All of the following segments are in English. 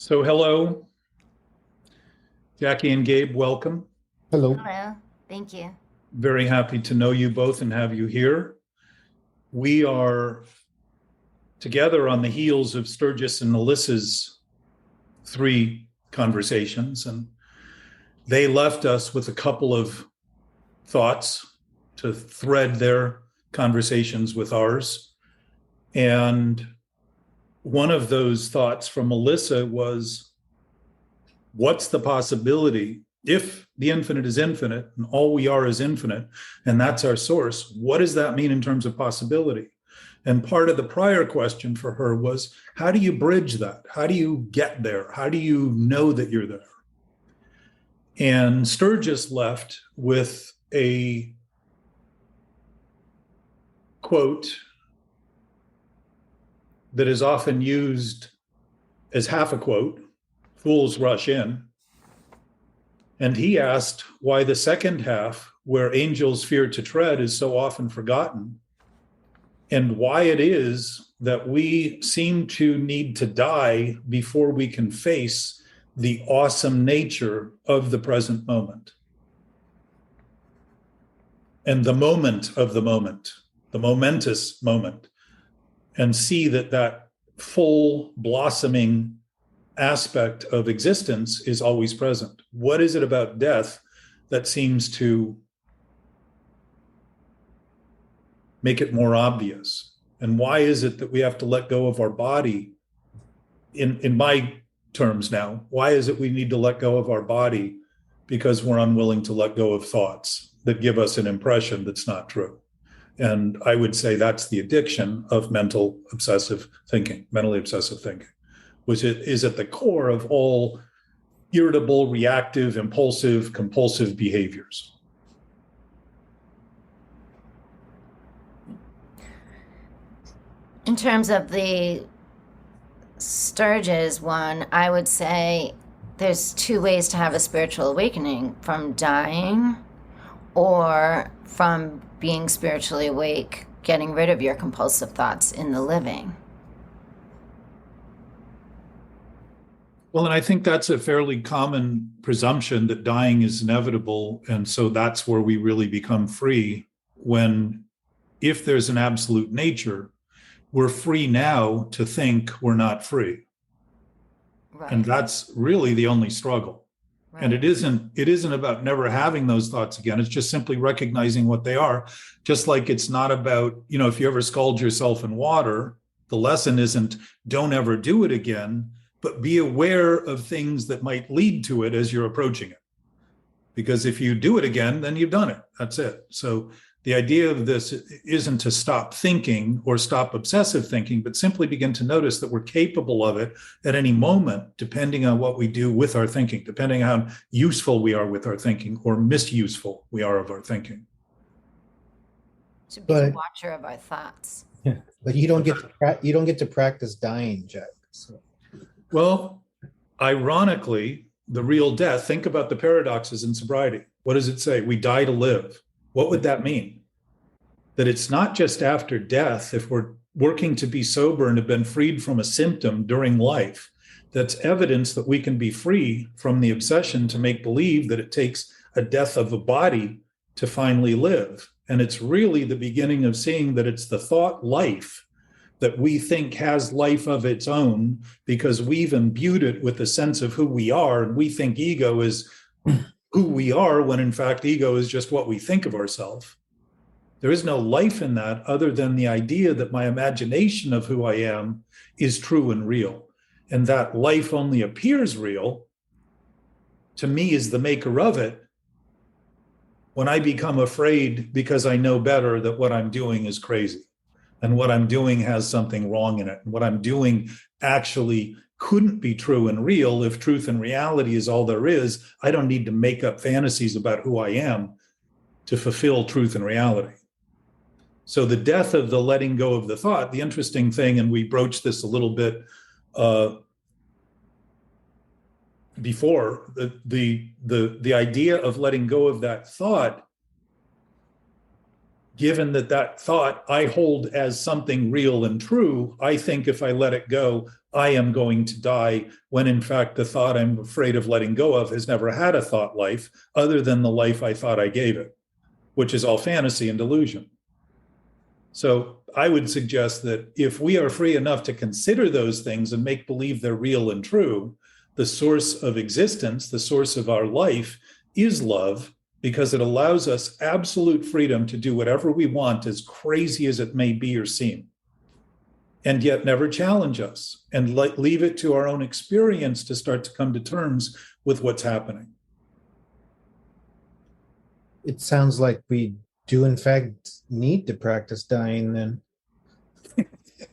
So hello, Jackie and Gabe, welcome. Hello. Hello, thank you. Very happy to know you both and have you here. We are together on the heels of Sturgis and Alyssa's three conversations, and they left us with a couple of thoughts to thread their conversations with ours. And one of those thoughts from Alyssa was, what's the possibility if the infinite is infinite and all we are is infinite, and that's our source? What does that mean in terms of possibility? And part of the prior question for her was, how do you bridge that? How do you get there? How do you know that you're there? And Sturgis left with a quote that is often used as half a quote: fools rush in. And he asked why the second half, where angels fear to tread, is so often forgotten, and why it is that we seem to need to die before we can face the awesome nature of the present moment. And the moment of the moment, the momentous moment, and see that full blossoming aspect of existence is always present. What is it about death that seems to make it more obvious? And why is it that we have to let go of our body? In my terms now, why is it we need to let go of our body? Because we're unwilling to let go of thoughts that give us an impression that's not true. And I would say that's the addiction of mentally obsessive thinking, which is at the core of all irritable, reactive, impulsive, compulsive behaviors. In terms of the Sturgis one, I would say there's two ways to have a spiritual awakening: from dying or from being spiritually awake, getting rid of your compulsive thoughts in the living. Well, and I think that's a fairly common presumption, that dying is inevitable. And so that's where we really become free, when, if there's an absolute nature, we're free now to think we're not free. Right. And that's really the only struggle. Right. And it isn't about never having those thoughts again. It's just simply recognizing what they are. Just like it's not about, if you ever scald yourself in water, the lesson isn't don't ever do it again, but be aware of things that might lead to it as you're approaching it. Because if you do it again, then you've done it. That's it. So the idea of this isn't to stop thinking or stop obsessive thinking, but simply begin to notice that we're capable of it at any moment, depending on what we do with our thinking, depending on how useful we are with our thinking or misuseful we are of our thinking. To be a watcher of our thoughts. Yeah, but you don't get to practice dying, Jack. So. Well, ironically, the real death, think about the paradoxes in sobriety. What does it say? We die to live. What would that mean? That it's not just after death, if we're working to be sober and have been freed from a symptom during life, that's evidence that we can be free from the obsession to make believe that it takes a death of a body to finally live. And it's really the beginning of seeing that it's the thought life that we think has life of its own, because we've imbued it with a sense of who we are, and we think ego is who we are, when in fact ego is just what we think of ourselves. There is no life in that other than the idea that my imagination of who I am is true and real. And that life only appears real to me as the maker of it when I become afraid because I know better that what I'm doing is crazy, and what I'm doing has something wrong in it, and what I'm doing actually couldn't be true and real. If truth and reality is all there is, I don't need to make up fantasies about who I am to fulfill truth and reality. So the death of the letting go of the thought, the interesting thing, and we broached this a little bit before, the idea of letting go of that thought given that that thought I hold as something real and true, I think if I let it go, I am going to die, when in fact the thought I'm afraid of letting go of has never had a thought life other than the life I thought I gave it, which is all fantasy and delusion. So I would suggest that if we are free enough to consider those things and make believe they're real and true, the source of existence, the source of our life, is love, because it allows us absolute freedom to do whatever we want, as crazy as it may be or seem, and yet never challenge us, and leave it to our own experience to start to come to terms with what's happening. It sounds like we do in fact need to practice dying then.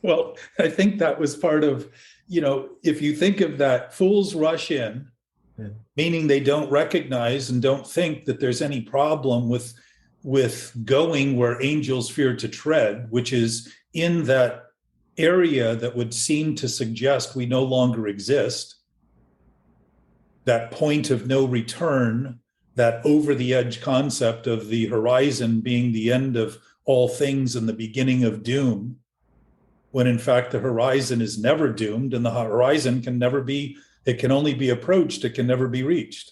Well, I think that was part of, if you think of that, fools rush in, meaning they don't recognize and don't think that there's any problem with going where angels fear to tread, which is in that area that would seem to suggest we no longer exist, that point of no return, that over the edge concept of the horizon being the end of all things and the beginning of doom, when in fact the horizon is never doomed, and the horizon can never be, it can only be approached, it can never be reached.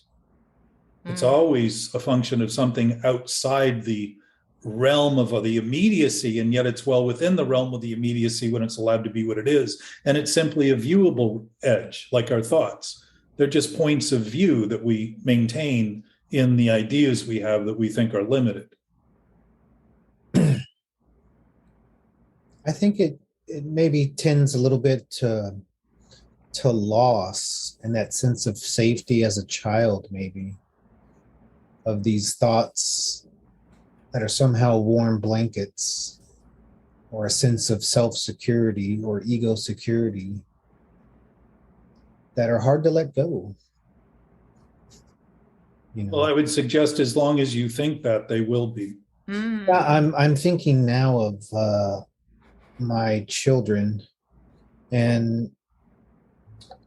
It's always a function of something outside the realm of the immediacy, and yet it's well within the realm of the immediacy when it's allowed to be what it is. And it's simply a viewable edge, like our thoughts. They're just points of view that we maintain in the ideas we have that we think are limited. I think it maybe tends a little bit to loss and that sense of safety as a child, maybe, of these thoughts that are somehow warm blankets, or a sense of self-security or ego security that are hard to let go. Well, I would suggest as long as you think that, they will be. Yeah, I'm thinking now of my children and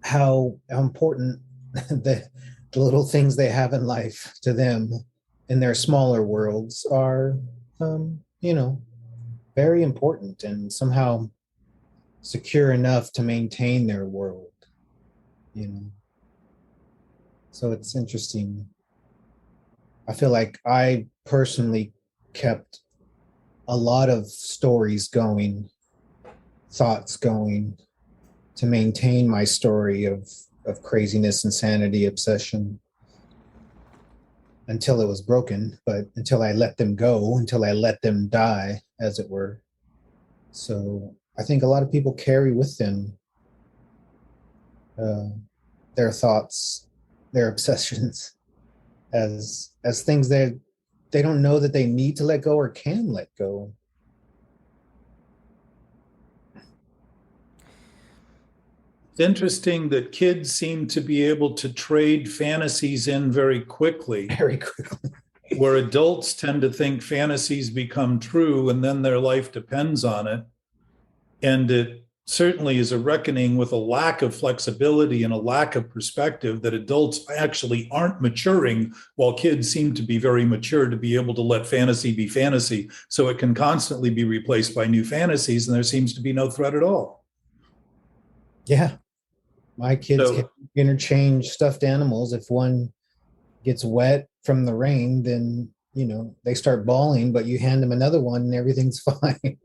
how important the little things they have in life to them in their smaller worlds are, very important and somehow secure enough to maintain their world, So it's interesting. I feel like I personally kept a lot of stories going, thoughts going, to maintain my story of craziness, insanity, obsession, until it was broken, but until I let them go, until I let them die, as it were. So I think a lot of people carry with them their thoughts, their obsessions, as things they don't know that they need to let go or can let go. It's interesting that kids seem to be able to trade fantasies in very quickly. Very quickly. Where adults tend to think fantasies become true and then their life depends on it. And it certainly is a reckoning with a lack of flexibility and a lack of perspective, that adults actually aren't maturing, while kids seem to be very mature to be able to let fantasy be fantasy. So it can constantly be replaced by new fantasies, and there seems to be no threat at all. Yeah. My kids can interchange stuffed animals. If one gets wet from the rain, then, they start bawling, but you hand them another one and everything's fine.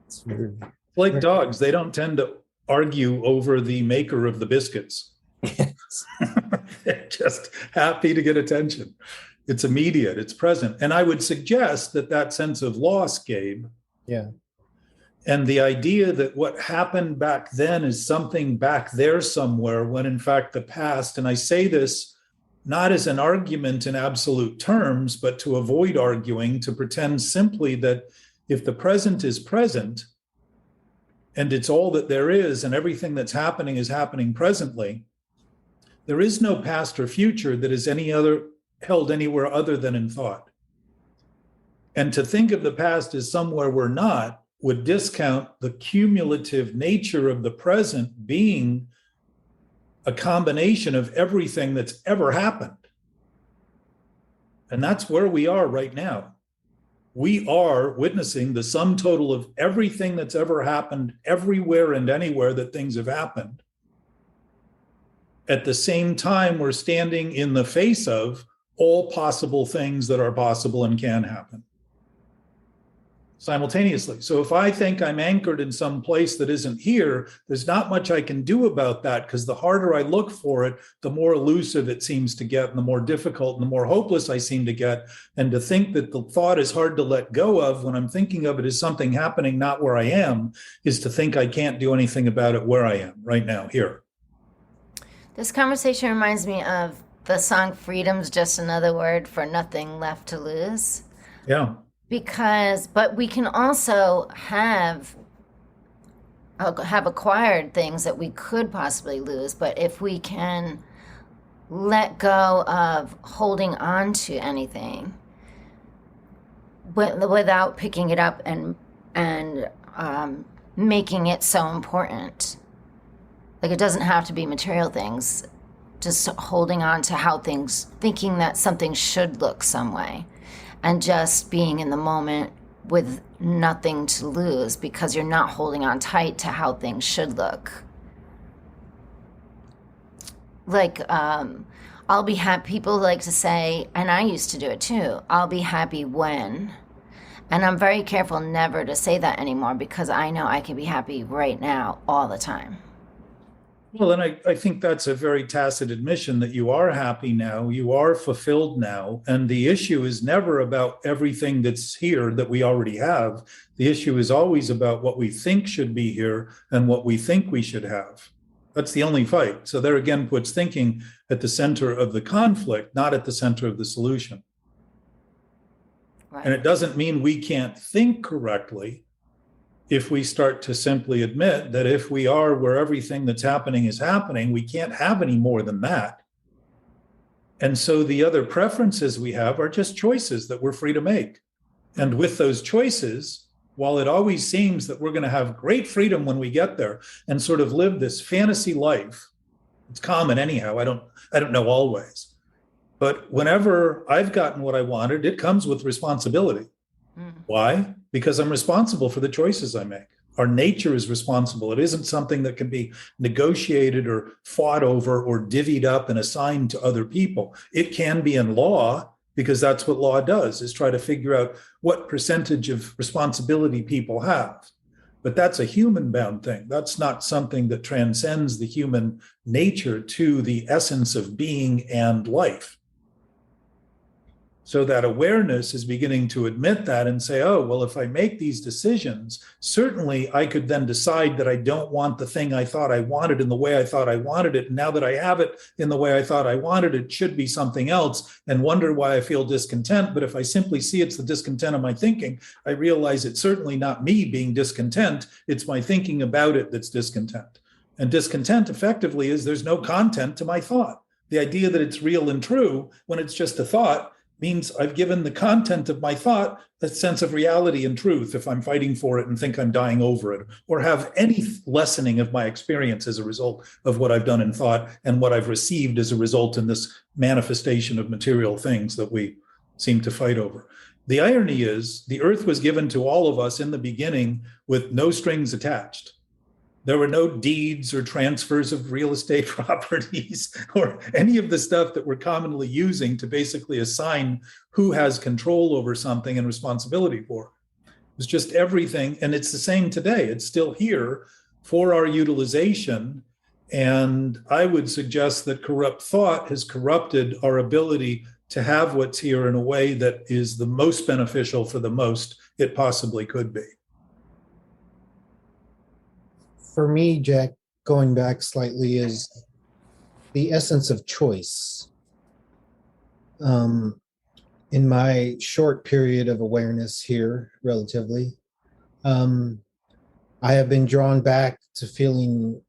It's weird. Like dogs, they don't tend to argue over the maker of the biscuits. They're just happy to get attention. It's immediate, it's present. And I would suggest that sense of loss, Gabe, and the idea that what happened back then is something back there somewhere, when in fact the past, and I say this not as an argument in absolute terms, but to avoid arguing, to pretend simply that if the present is present and it's all that there is, and everything that's happening is happening presently, there is no past or future that is held anywhere other than in thought. And to think of the past as somewhere we're not would discount the cumulative nature of the present being a combination of everything that's ever happened. And that's where we are right now. We are witnessing the sum total of everything that's ever happened everywhere and anywhere that things have happened. At the same time, we're standing in the face of all possible things that are possible and can happen simultaneously. So if I think I'm anchored in some place that isn't here, there's not much I can do about that, because the harder I look for it, the more elusive it seems to get, and the more difficult and the more hopeless I seem to get. And to think that the thought is hard to let go of when I'm thinking of it as something happening not where I am, is to think I can't do anything about it where I am right now, here. This conversation reminds me of the song Freedom's Just Another Word for Nothing Left to Lose. Yeah. But we can also have acquired things that we could possibly lose. But if we can let go of holding on to anything without picking it up and making it so important, like it doesn't have to be material things, just holding on to how things, thinking that something should look some way. And just being in the moment with nothing to lose, because you're not holding on tight to how things should look. Like, I'll be happy. People like to say, and I used to do it too, I'll be happy when. And I'm very careful never to say that anymore, because I know I can be happy right now all the time. Well, and I think that's a very tacit admission that you are happy now, you are fulfilled now. And the issue is never about everything that's here that we already have. The issue is always about what we think should be here and what we think we should have. That's the only fight. So there again puts thinking at the center of the conflict, not at the center of the solution. Right. And it doesn't mean we can't think correctly if we start to simply admit that if we are where everything that's happening is happening, we can't have any more than that. And so the other preferences we have are just choices that we're free to make. And with those choices, while it always seems that we're going to have great freedom when we get there and sort of live this fantasy life, it's common anyhow, I don't know always. But whenever I've gotten what I wanted, it comes with responsibility. Why? Because I'm responsible for the choices I make. Our nature is responsible. It isn't something that can be negotiated or fought over or divvied up and assigned to other people. It can be in law, because that's what law does, is try to figure out what percentage of responsibility people have. But that's a human-bound thing. That's not something that transcends the human nature to the essence of being and life. So that awareness is beginning to admit that and say, oh, well, if I make these decisions, certainly I could then decide that I don't want the thing I thought I wanted in the way I thought I wanted it. And now that I have it in the way I thought I wanted it, should be something else, and wonder why I feel discontent. But if I simply see it's the discontent of my thinking, I realize it's certainly not me being discontent. It's my thinking about it that's discontent. And discontent effectively is there's no content to my thought. The idea that it's real and true when it's just a thought means I've given the content of my thought a sense of reality and truth if I'm fighting for it and think I'm dying over it, or have any lessening of my experience as a result of what I've done in thought and what I've received as a result in this manifestation of material things that we seem to fight over. The irony is the earth was given to all of us in the beginning with no strings attached. There were no deeds or transfers of real estate properties or any of the stuff that we're commonly using to basically assign who has control over something and responsibility for. It's just everything. And it's the same today. It's still here for our utilization. And I would suggest that corrupt thought has corrupted our ability to have what's here in a way that is the most beneficial for the most it possibly could be. For me, Jack, going back slightly, is the essence of choice. In my short period of awareness here, relatively, I have been drawn back to feeling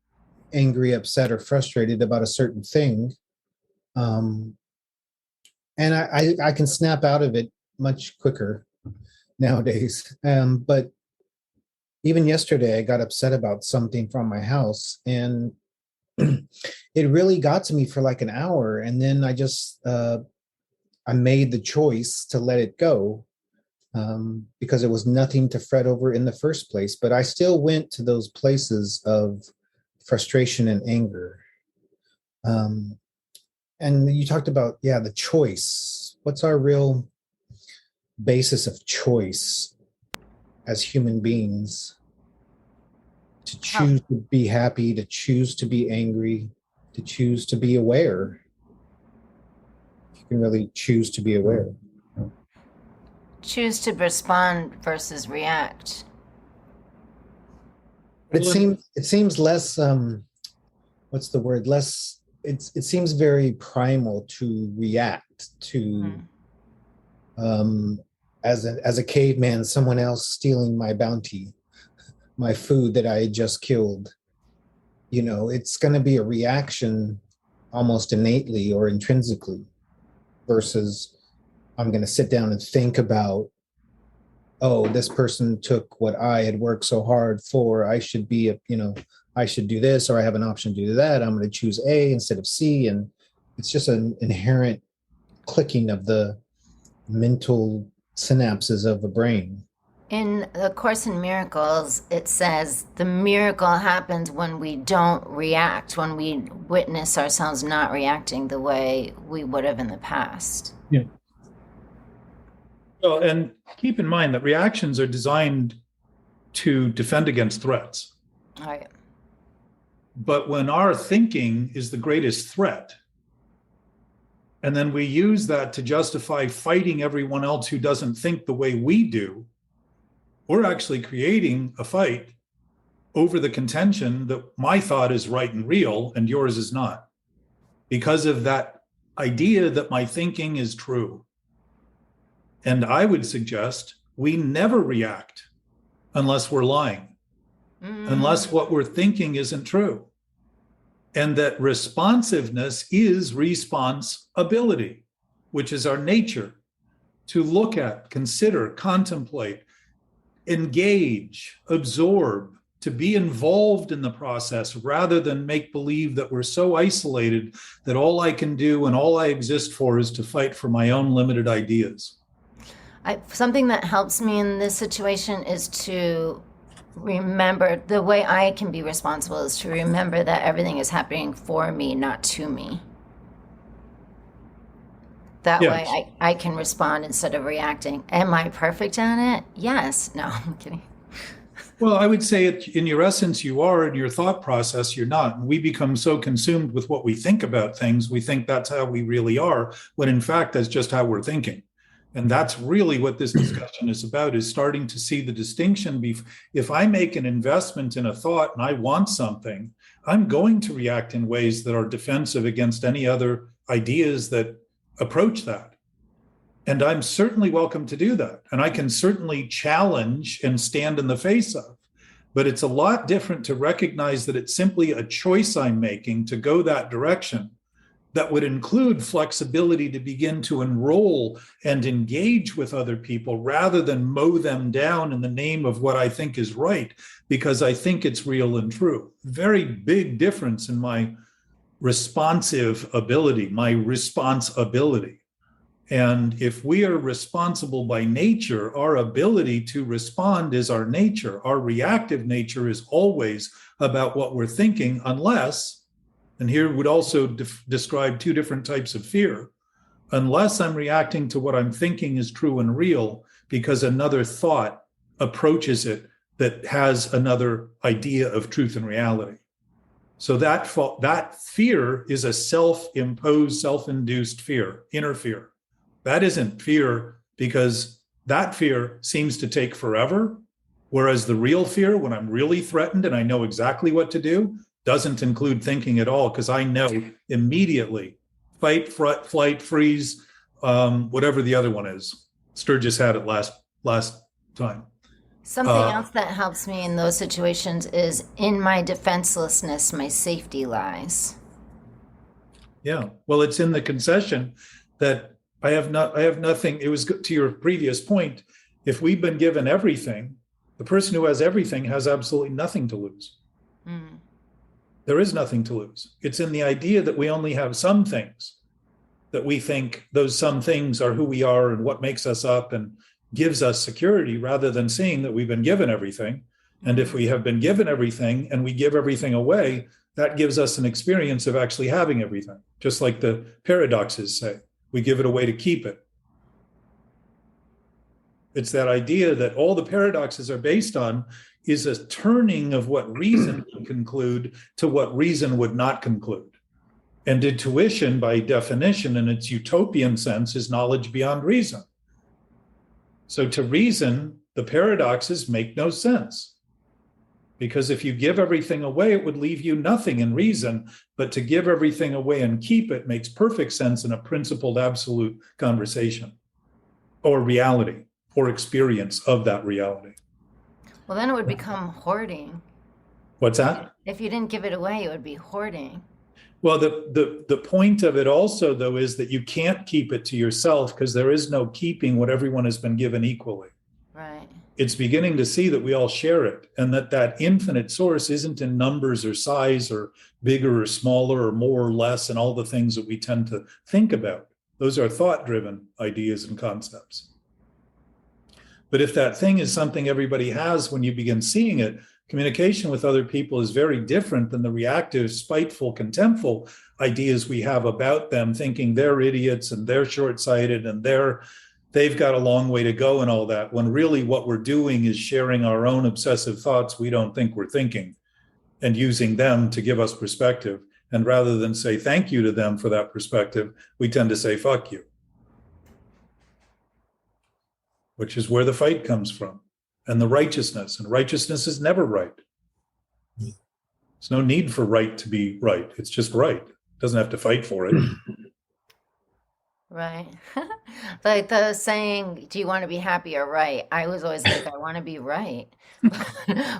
angry, upset, or frustrated about a certain thing. And I can snap out of it much quicker nowadays. But even yesterday, I got upset about something from my house, and it really got to me for like an hour. And then I I made the choice to let it go, because it was nothing to fret over in the first place. But I still went to those places of frustration and anger. And you talked about, the choice. What's our real basis of choice as human beings? To choose to be happy, to choose to be angry, to choose to be aware. You can really choose to be aware. Choose to respond versus react. But it seems less, what's the word? Less, it seems very primal to react to, as a caveman, someone else stealing my bounty, my food that I had just killed. It's going to be a reaction almost innately or intrinsically, versus I'm going to sit down and think about, oh, this person took what I had worked so hard for. I should be, I should do this, or I have an option to do that. I'm going to choose A instead of C. And it's just an inherent clicking of the mental synapses of the brain. In the Course in Miracles, it says the miracle happens when we don't react, when we witness ourselves not reacting the way we would have in the past. Yeah. Well, and keep in mind that reactions are designed to defend against threats. All right. But when our thinking is the greatest threat, and then we use that to justify fighting everyone else who doesn't think the way we do, we're actually creating a fight over the contention that my thought is right and real and yours is not, because of that idea that my thinking is true. And I would suggest we never react unless we're lying, unless what we're thinking isn't true. And that responsiveness is responsibility, which is our nature to look at, consider, contemplate, engage, absorb, to be involved in the process rather than make believe that we're so isolated that all I can do and all I exist for is to fight for my own limited ideas. Something that helps me in this situation is to remember, the way I can be responsible is to remember that everything is happening for me, not to me. That Yes. way I can respond instead of reacting. Am I perfect at it? Yes. No, I'm kidding. Well, I would say in your essence, you are. In your thought process, you're not. And we become so consumed with what we think about things, we think that's how we really are, when in fact, that's just how we're thinking. And that's really what this discussion is about, is starting to see the distinction. If I make an investment in a thought and I want something, I'm going to react in ways that are defensive against any other ideas that approach that. And I'm certainly welcome to do that. And I can certainly challenge and stand in the face of. But it's a lot different to recognize that it's simply a choice I'm making to go that direction. That would include flexibility to begin to enroll and engage with other people rather than mow them down in the name of what I think is right, because I think it's real and true. Very big difference in my responsive ability, my responsibility. And if we are responsible by nature, our ability to respond is our nature. Our reactive nature is always about what we're thinking, unless, and here would also describe two different types of fear, unless I'm reacting to what I'm thinking is true and real because another thought approaches it that has another idea of truth and reality. So that fear is a self-imposed, self-induced fear, inner fear. That isn't fear because that fear seems to take forever, whereas the real fear, when I'm really threatened and I know exactly what to do, doesn't include thinking at all, because I know immediately, fight, flight, freeze, whatever the other one is. Sturgis had it last time. Something else that helps me in those situations is, in my defenselessness, my safety lies. Yeah, well, it's in the concession that I have nothing. It was to your previous point. If we've been given everything, the person who has everything has absolutely nothing to lose. There is nothing to lose. It's in the idea that we only have some things. that we think those some things are who we are and what makes us up and gives us security, rather than seeing that we've been given everything. And if we have been given everything and we give everything away, that gives us an experience of actually having everything. Just like the paradoxes say, we give it away to keep it. It's that idea that all the paradoxes are based on is a turning of what reason would conclude to what reason would not conclude. And intuition, by definition, in its utopian sense, is knowledge beyond reason. So to reason, the paradoxes make no sense. Because if you give everything away, it would leave you nothing in reason. But to give everything away and keep it makes perfect sense in a principled, absolute conversation or reality or experience of that reality. Well, then it would become hoarding. What's that? If you didn't give it away, it would be hoarding. Well, the point of it also, though, is that you can't keep it to yourself, because there is no keeping what everyone has been given equally. Right. It's beginning to see that we all share it, and that infinite source isn't in numbers or size or bigger or smaller or more or less and all the things that we tend to think about. Those are thought-driven ideas and concepts. But if that thing is something everybody has, when you begin seeing it, communication with other people is very different than the reactive, spiteful, contemptful ideas we have about them, thinking they're idiots and they're short-sighted and they've got a long way to go and all that, when really what we're doing is sharing our own obsessive thoughts we don't think we're thinking and using them to give us perspective. And rather than say thank you to them for that perspective, we tend to say fuck you, which is where the fight comes from. And the righteousness. And righteousness is never right. There's no need for right to be right. It's just right. It doesn't have to fight for it. Right. Like the saying, do you want to be happy or right? I was always like, I want to be right.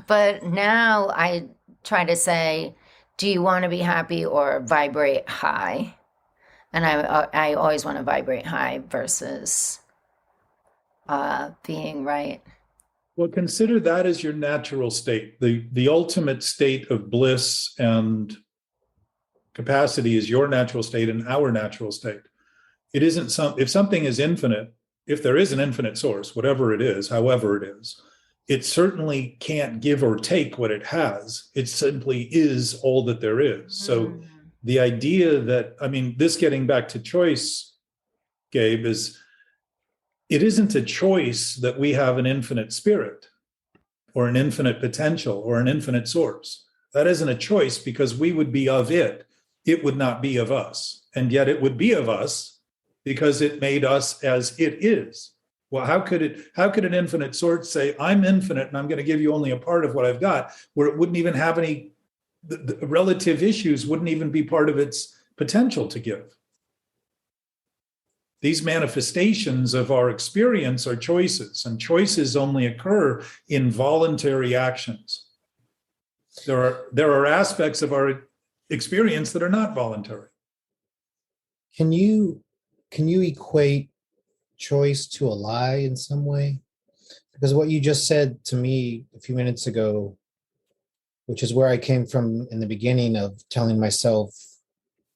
But now I try to say, do you want to be happy or vibrate high? And I always want to vibrate high versus being right. Well, consider that as your natural state. The ultimate state of bliss and capacity is your natural state and our natural state. It isn't if something is infinite, if there is an infinite source, whatever it is, however it is, it certainly can't give or take what it has. It simply is all that there is. So the idea that, I mean, this getting back to choice, Gabe, is it isn't a choice that we have an infinite spirit or an infinite potential or an infinite source. That isn't a choice, because we would be of it. It would not be of us. And yet it would be of us because it made us as it is. Well, how could an infinite source say, I'm infinite and I'm going to give you only a part of what I've got, where it wouldn't even have any, the relative issues wouldn't even be part of its potential to give? These manifestations of our experience are choices, and choices only occur in voluntary actions. There are aspects of our experience that are not voluntary. Can you equate choice to a lie in some way? Because what you just said to me a few minutes ago, which is where I came from in the beginning of telling myself,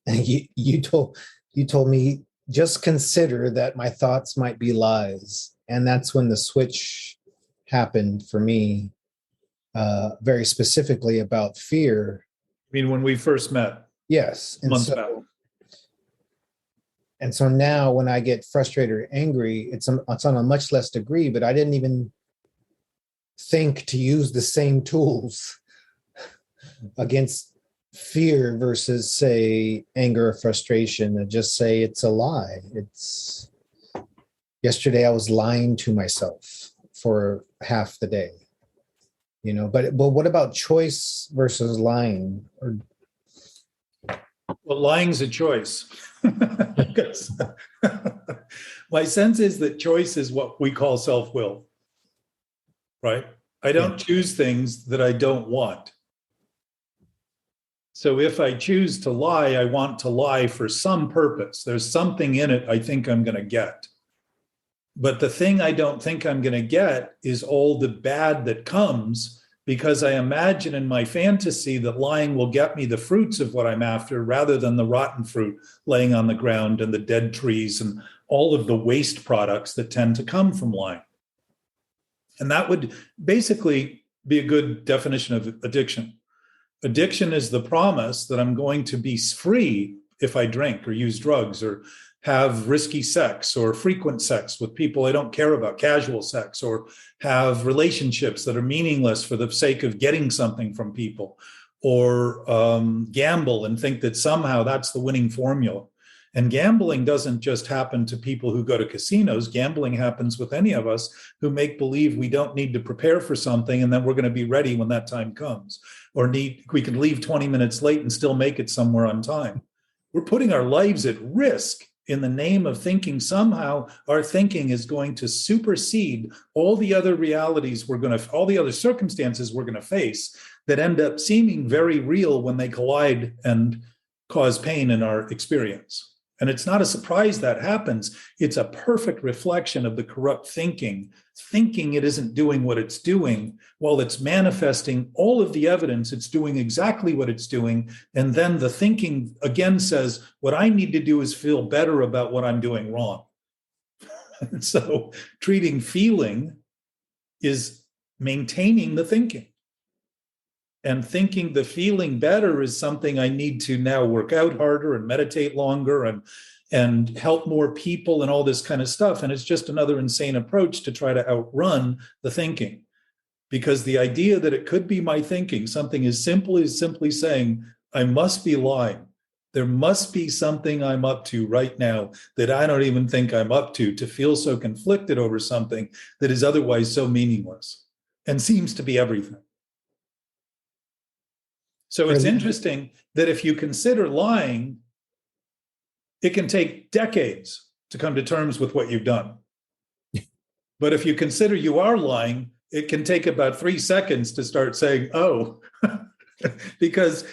and you told me, just consider that my thoughts might be lies. And that's when the switch happened for me, very specifically about fear. I mean, when we first met. Yes. Months back. And so now when I get frustrated or angry, it's on a much less degree, but I didn't even think to use the same tools against fear versus, say, anger or frustration, and just say it's a lie. It's yesterday I was lying to myself for half the day, but what about choice versus lying? Well, lying's a choice. My sense is that choice is what we call self-will, right? I don't choose things that I don't want. So if I choose to lie, I want to lie for some purpose. There's something in it I think I'm going to get. But the thing I don't think I'm going to get is all the bad that comes because I imagine in my fantasy that lying will get me the fruits of what I'm after rather than the rotten fruit laying on the ground and the dead trees and all of the waste products that tend to come from lying. And that would basically be a good definition of addiction. Addiction is the promise that I'm going to be free if I drink or use drugs or have risky sex or frequent sex with people I don't care about, casual sex, or have relationships that are meaningless for the sake of getting something from people, or gamble and think that somehow that's the winning formula. And gambling doesn't just happen to people who go to casinos. Gambling happens with any of us who make believe we don't need to prepare for something and then we're going to be ready when that time comes, or we can leave 20 minutes late and still make it somewhere on time. We're putting our lives at risk in the name of thinking somehow our thinking is going to supersede all the other realities all the other circumstances we're going to face that end up seeming very real when they collide and cause pain in our experience. And it's not a surprise that happens. It's a perfect reflection of the corrupt thinking it isn't doing what it's doing while it's manifesting all of the evidence it's doing exactly what it's doing. And then the thinking again says, what I need to do is feel better about what I'm doing wrong. And so treating feeling is maintaining the thinking. And thinking the feeling better is something I need to now work out harder and meditate longer and help more people and all this kind of stuff. And it's just another insane approach to try to outrun the thinking. Because the idea that it could be my thinking, something as simple as simply saying, I must be lying. There must be something I'm up to right now that I don't even think I'm up to feel so conflicted over something that is otherwise so meaningless and seems to be everything. So it's interesting that if you consider lying, it can take decades to come to terms with what you've done. But if you consider you are lying, it can take about 3 seconds to start saying, oh, because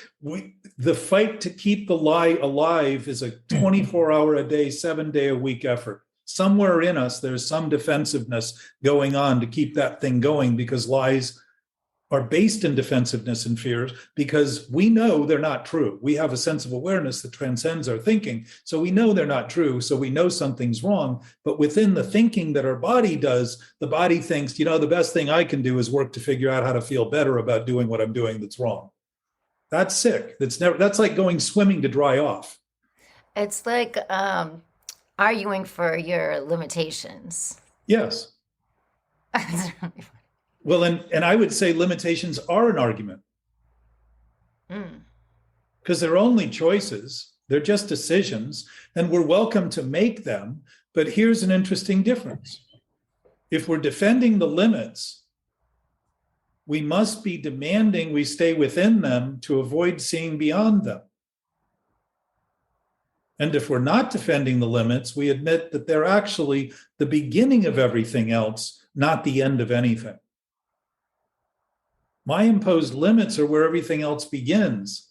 the fight to keep the lie alive is a 24-hour-a-day, 7-day-a-week effort. Somewhere in us, there's some defensiveness going on to keep that thing going, because lies are based in defensiveness and fears, because we know they're not true. We have a sense of awareness that transcends our thinking. So we know they're not true. So we know something's wrong. But within the thinking that our body does, the body thinks, the best thing I can do is work to figure out how to feel better about doing what I'm doing that's wrong. That's sick. That's like going swimming to dry off. It's like arguing for your limitations. Yes. Well, and I would say limitations are an argument. Because they're only choices. They're just decisions, and we're welcome to make them. But here's an interesting difference. If we're defending the limits, we must be demanding we stay within them to avoid seeing beyond them. And if we're not defending the limits, we admit that they're actually the beginning of everything else, not the end of anything. My imposed limits are where everything else begins.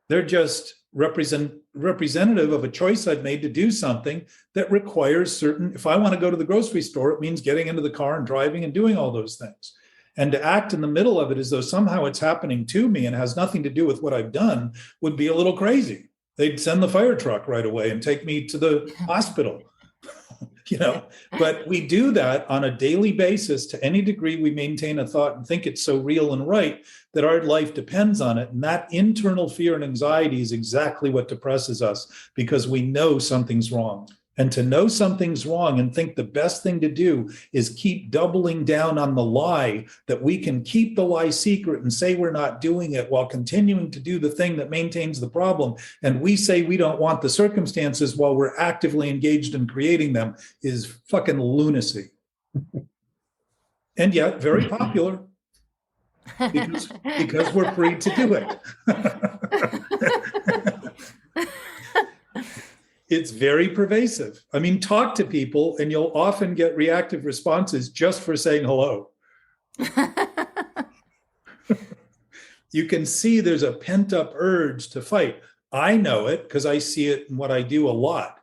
They're just representative of a choice I've made to do something that requires if I want to go to the grocery store, it means getting into the car and driving and doing all those things. And to act in the middle of it as though somehow it's happening to me and has nothing to do with what I've done would be a little crazy. They'd send the fire truck right away and take me to the hospital. But we do that on a daily basis. To any degree we maintain a thought and think it's so real and right that our life depends on it. And that internal fear and anxiety is exactly what depresses us, because we know something's wrong. And to know something's wrong and think the best thing to do is keep doubling down on the lie, that we can keep the lie secret and say we're not doing it while continuing to do the thing that maintains the problem. And we say we don't want the circumstances while we're actively engaged in creating them, is fucking lunacy. And yet very popular because we're free to do it. It's very pervasive. I mean, talk to people and you'll often get reactive responses just for saying hello. You can see there's a pent-up urge to fight. I know it because I see it in what I do a lot.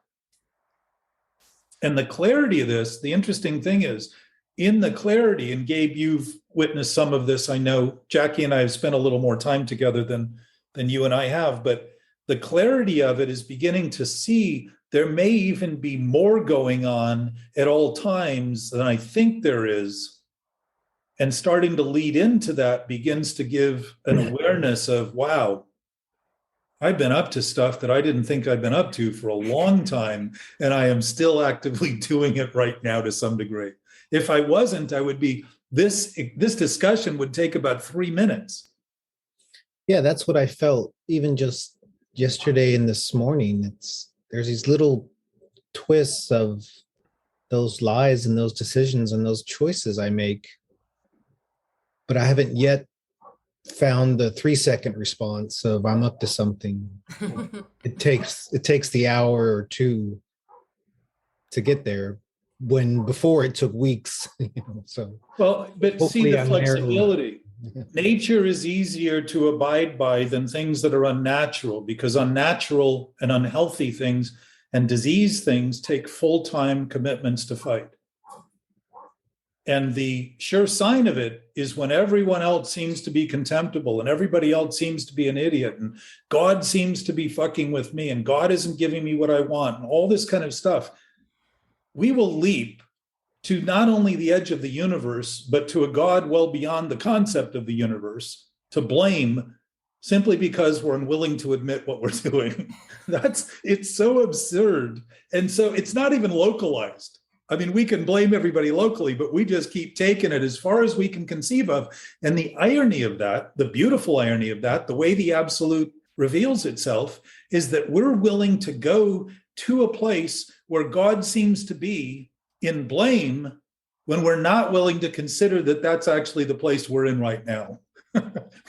And the clarity of this, the interesting thing is, in the clarity, and Gabe, you've witnessed some of this. I know Jackie and I have spent a little more time together than you and I have, but the clarity of it is beginning to see there may even be more going on at all times than I think there is. And starting to lead into that begins to give an awareness of, wow, I've been up to stuff that I didn't think I'd been up to for a long time, and I am still actively doing it right now to some degree. If I wasn't, I would be, this discussion would take about 3 minutes. Yeah, that's what I felt even just yesterday and this morning. There's these little twists of those lies and those decisions and those choices I make, but I haven't yet found the 3-second response of I'm up to something. It takes the hour or two to get there, when before it took weeks. So well, but see the flexibility. Nature is easier to abide by than things that are unnatural, because unnatural and unhealthy things and disease things take full-time commitments to fight. And the sure sign of it is when everyone else seems to be contemptible and everybody else seems to be an idiot and God seems to be fucking with me and God isn't giving me what I want and all this kind of stuff, we will leap to not only the edge of the universe, but to a God well beyond the concept of the universe, to blame simply because we're unwilling to admit what we're doing. It's so absurd. And so it's not even localized. I mean, we can blame everybody locally, but we just keep taking it as far as we can conceive of. And the irony of that, the beautiful irony of that, the way the absolute reveals itself, is that we're willing to go to a place where God seems to be in blame when we're not willing to consider that that's actually the place we're in right now.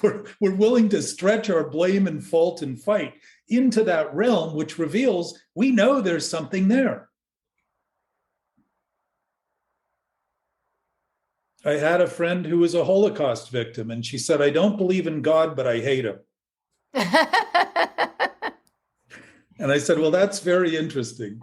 We're willing to stretch our blame and fault and fight into that realm, which reveals we know there's something there. I had a friend who was a Holocaust victim, and she said, I don't believe in God, but I hate him. And I said, well, that's very interesting.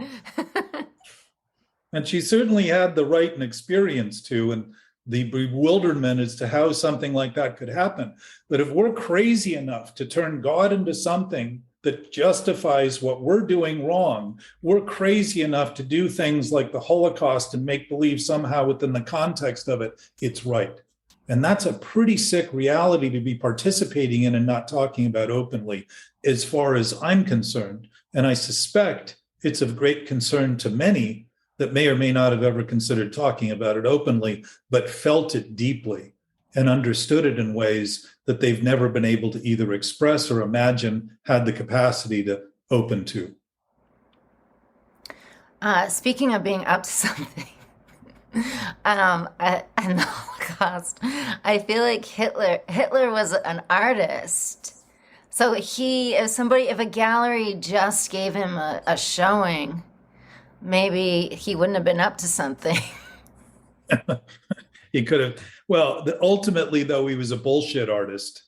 And she certainly had the right and experience to, and the bewilderment as to how something like that could happen. But if we're crazy enough to turn God into something that justifies what we're doing wrong, we're crazy enough to do things like the Holocaust and make believe somehow within the context of it, it's right. And that's a pretty sick reality to be participating in and not talking about openly, as far as I'm concerned. And I suspect it's of great concern to many that may or may not have ever considered talking about it openly, but felt it deeply and understood it in ways that they've never been able to either express or imagine had the capacity to open to. Speaking of being up to something, and the Holocaust, I feel like Hitler was an artist. So if a gallery just gave him a showing, maybe he wouldn't have been up to something. He could have. Well, ultimately, though, he was a bullshit artist.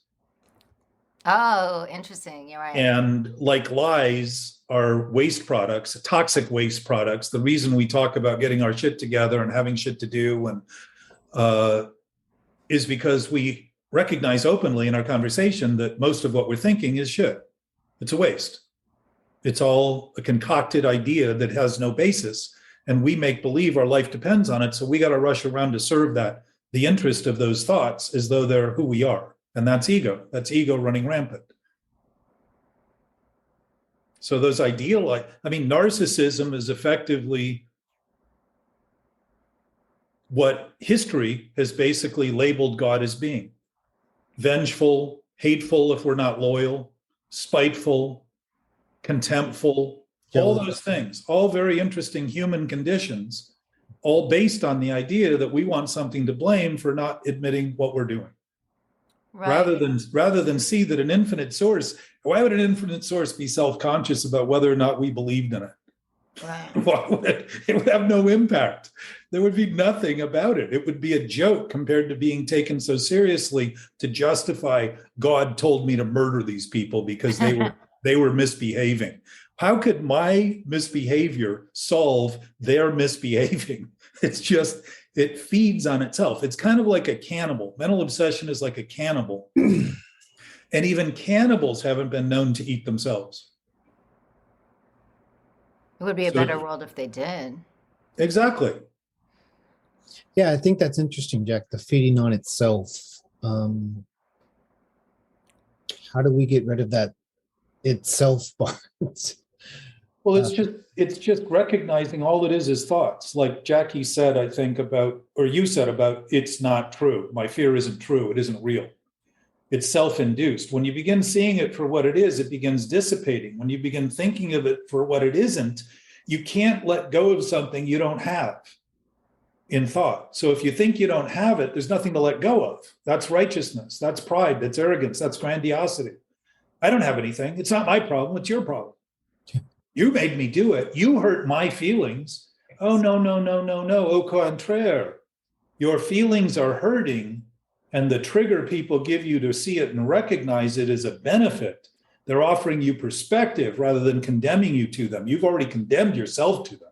Oh, interesting. You're right. And like lies are waste products, toxic waste products. The reason we talk about getting our shit together and having shit to do and is because we recognize openly in our conversation that most of what we're thinking is shit. It's a waste. It's all a concocted idea that has no basis. And we make believe our life depends on it. So we got to rush around to serve the interest of those thoughts as though they're who we are. And that's ego. That's ego running rampant. So those narcissism is effectively what history has basically labeled God as being. Vengeful, hateful if we're not loyal, spiteful, contemptful, all those things, all very interesting human conditions, all based on the idea that we want something to blame for not admitting what we're doing. Right. Rather than see that an infinite source, why would an infinite source be self-conscious about whether or not we believed in it? Right. It would have no impact. There would be nothing about it. It would be a joke compared to being taken so seriously to justify God told me to murder these people because they were misbehaving. How could my misbehavior solve their misbehaving? It's It feeds on itself. It's kind of like a cannibal. Mental obsession is like a cannibal. And even cannibals haven't been known to eat themselves. It would be a So- better world if they did. Exactly. Yeah, I think that's interesting, Jack. The feeding on itself. How do we get rid of that itself part? Well, it's just recognizing all it is thoughts. Like Jackie said, I think about, or you said about, it's not true. My fear isn't true. It isn't real. It's self-induced. When you begin seeing it for what it is, it begins dissipating. When you begin thinking of it for what it isn't, you can't let go of something you don't have in thought. So if you think you don't have it, there's nothing to let go of. That's righteousness. That's pride. That's arrogance. That's grandiosity. I don't have anything. It's not my problem. It's your problem. You made me do it. You hurt my feelings. Oh, no, no, no, no, no. Au contraire. Your feelings are hurting, and the trigger people give you to see it and recognize it as a benefit. They're offering you perspective rather than condemning you to them. You've already condemned yourself to them.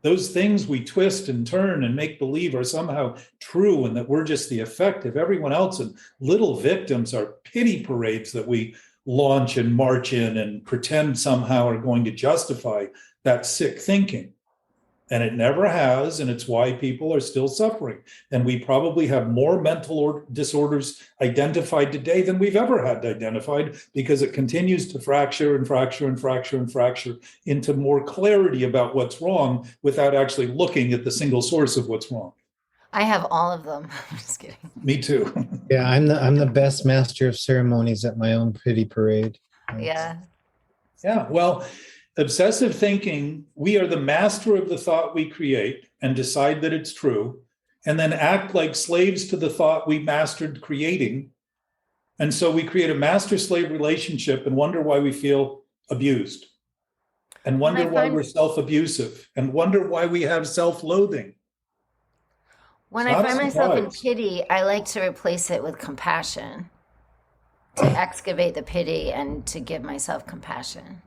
Those things we twist and turn and make believe are somehow true and that we're just the effect of everyone else, and little victims are pity parades that we launch and march in and pretend somehow are going to justify that sick thinking. And it never has, and it's why people are still suffering. And we probably have more mental disorders identified today than we've ever had identified, because it continues to fracture and fracture and fracture and fracture into more clarity about what's wrong without actually looking at the single source of what's wrong. I have all of them. I'm just kidding. Me too. Yeah, I'm the best master of ceremonies at my own pity parade. Yeah. Yeah, well, obsessive thinking, we are the master of the thought we create and decide that it's true, and then act like slaves to the thought we mastered creating. And so we create a master-slave relationship and wonder why we feel abused, and wonder why we're self-abusive, and wonder why we have self-loathing. When It's I not find a myself in surprise. pity, I like to replace it with compassion, to excavate the pity and to give myself compassion.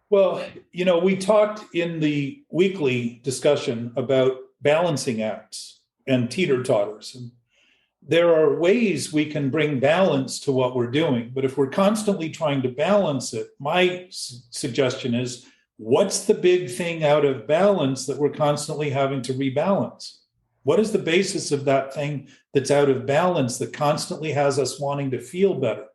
Well, we talked in the weekly discussion about balancing acts and teeter-totters. And there are ways we can bring balance to what we're doing. But if we're constantly trying to balance it, my suggestion is, what's the big thing out of balance that we're constantly having to rebalance? What is the basis of that thing that's out of balance that constantly has us wanting to feel better?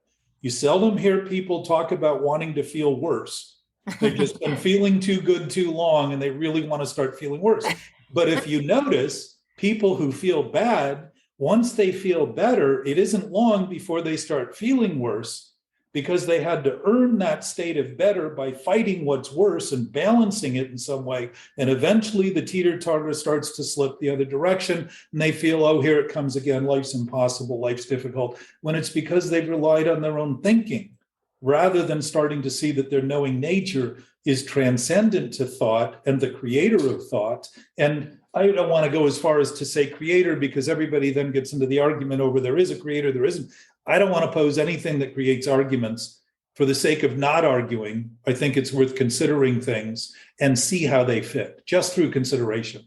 You seldom hear people talk about wanting to feel worse. They've just been feeling too good too long, and they really want to start feeling worse. But if you notice, people who feel bad, once they feel better, it isn't long before they start feeling worse, because they had to earn that state of better by fighting what's worse and balancing it in some way. And eventually the teeter-totter starts to slip the other direction, and they feel, oh, here it comes again. Life's impossible. Life's difficult. When it's because they've relied on their own thinking, rather than starting to see that their knowing nature is transcendent to thought and the creator of thought. And I don't want to go as far as to say creator, because everybody then gets into the argument over there is a creator, there isn't. I don't want to pose anything that creates arguments. For the sake of not arguing, I think it's worth considering things and see how they fit, just through consideration.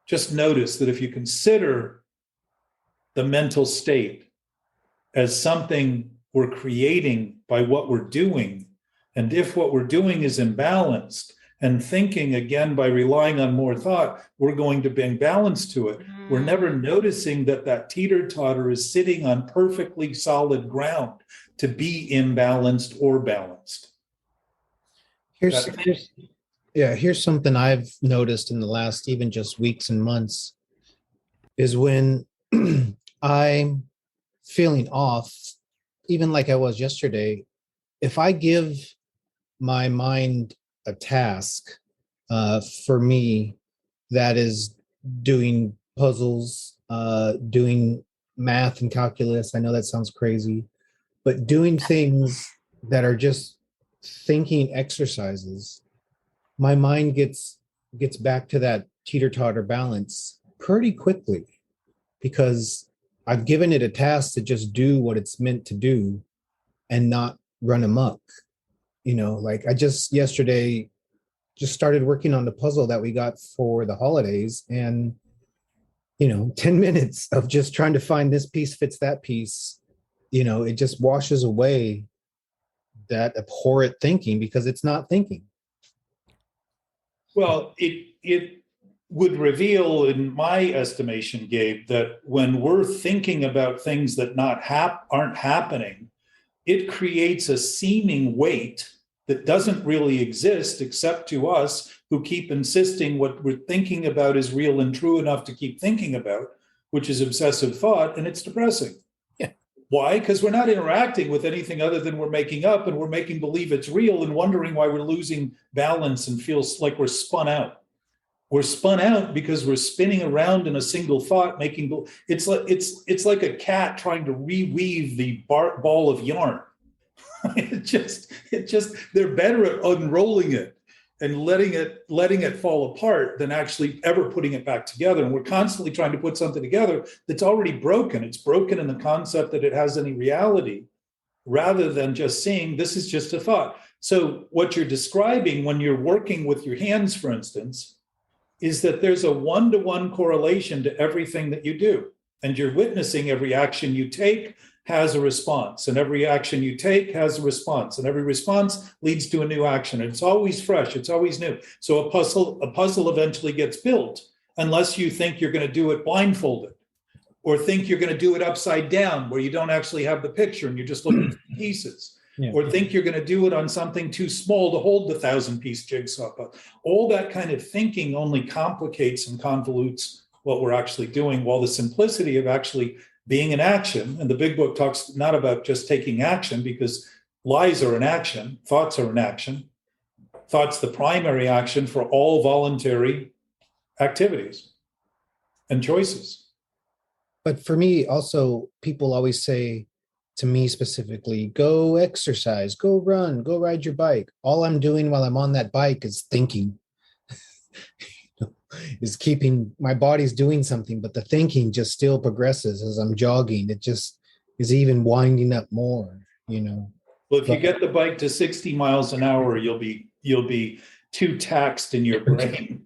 Just notice that if you consider the mental state as something we're creating by what we're doing, and if what we're doing is imbalanced, and thinking again by relying on more thought, we're going to bring balance to it. We're never noticing that that teeter-totter is sitting on perfectly solid ground to be imbalanced or balanced. Here's something I've noticed in the last even just weeks and months, is when I'm feeling off, even like I was yesterday, if I give my mind a task for me that is doing puzzles, doing math and calculus. I know that sounds crazy, but doing things that are just thinking exercises, my mind gets back to that teeter-totter balance pretty quickly, because I've given it a task to just do what it's meant to do and not run amok. Like I just yesterday just started working on the puzzle that we got for the holidays, and 10 minutes of just trying to find this piece fits that piece, it just washes away that abhorrent thinking, because it's not thinking. Well, it would reveal, in my estimation, Gabe, that when we're thinking about things that aren't happening, it creates a seeming weight that doesn't really exist except to us, who keep insisting what we're thinking about is real and true enough to keep thinking about, which is obsessive thought, and it's depressing. Yeah. Why? Because we're not interacting with anything other than we're making up, and we're making believe it's real and wondering why we're losing balance and feels like we're spun out. We're spun out because we're spinning around in a single thought, it's like a cat trying to reweave the ball of yarn. It just they're better at unrolling it and letting it fall apart than actually ever putting it back together. And we're constantly trying to put something together that's already broken. It's broken in the concept that it has any reality, rather than just seeing this is just a thought. So what you're describing when you're working with your hands, for instance, is that there's a one-to-one correlation to everything that you do. And you're witnessing every action you take has a response, and every action you take has a response, and every response leads to a new action. And it's always fresh, it's always new. So a puzzle eventually gets built, unless you think you're going to do it blindfolded, or think you're going to do it upside down, where you don't actually have the picture and you're just looking for pieces. Yeah. Or think you're going to do it on something too small to hold the 1,000-piece jigsaw puzzle. All that kind of thinking only complicates and convolutes what we're actually doing, while the simplicity of actually being in action, and the big book talks not about just taking action, because lies are an action, thoughts are an action. Thought's the primary action for all voluntary activities and choices. But for me, also, people always say to me specifically, go exercise, go run, go ride your bike. All I'm doing while I'm on that bike is thinking, is keeping my body's doing something, but the thinking just still progresses as I'm jogging. It just is even winding up more, Well, if you get the bike to 60 miles an hour, you'll be too taxed in your brain.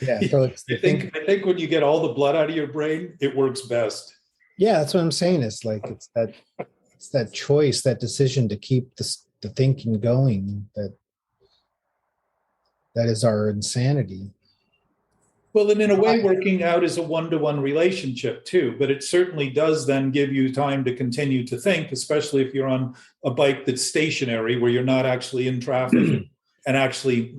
Yeah. So I think when you get all the blood out of your brain, it works best. Yeah, that's what I'm saying. It's like it's that choice, that decision to keep the thinking going, that is our insanity. Well, and in a way, working out is a one-to-one relationship too, but it certainly does then give you time to continue to think, especially if you're on a bike that's stationary, where you're not actually in traffic and actually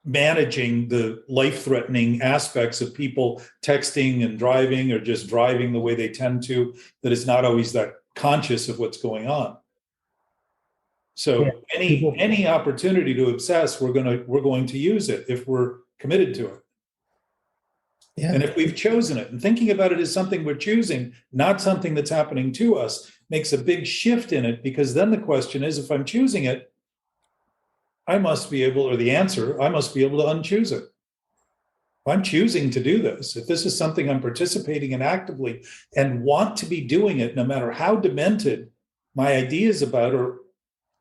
managing the life-threatening aspects of people texting and driving, or just driving the way they tend to, that is not always that conscious of what's going on. So any opportunity to obsess, we're going to use it if we're committed to it. Yeah. And if we've chosen it, and thinking about it as something we're choosing, not something that's happening to us, makes a big shift in it, because then the question is, if I'm choosing it, I must be able to unchoose it. If I'm choosing to do this, if this is something I'm participating in actively and want to be doing it, no matter how demented my ideas about or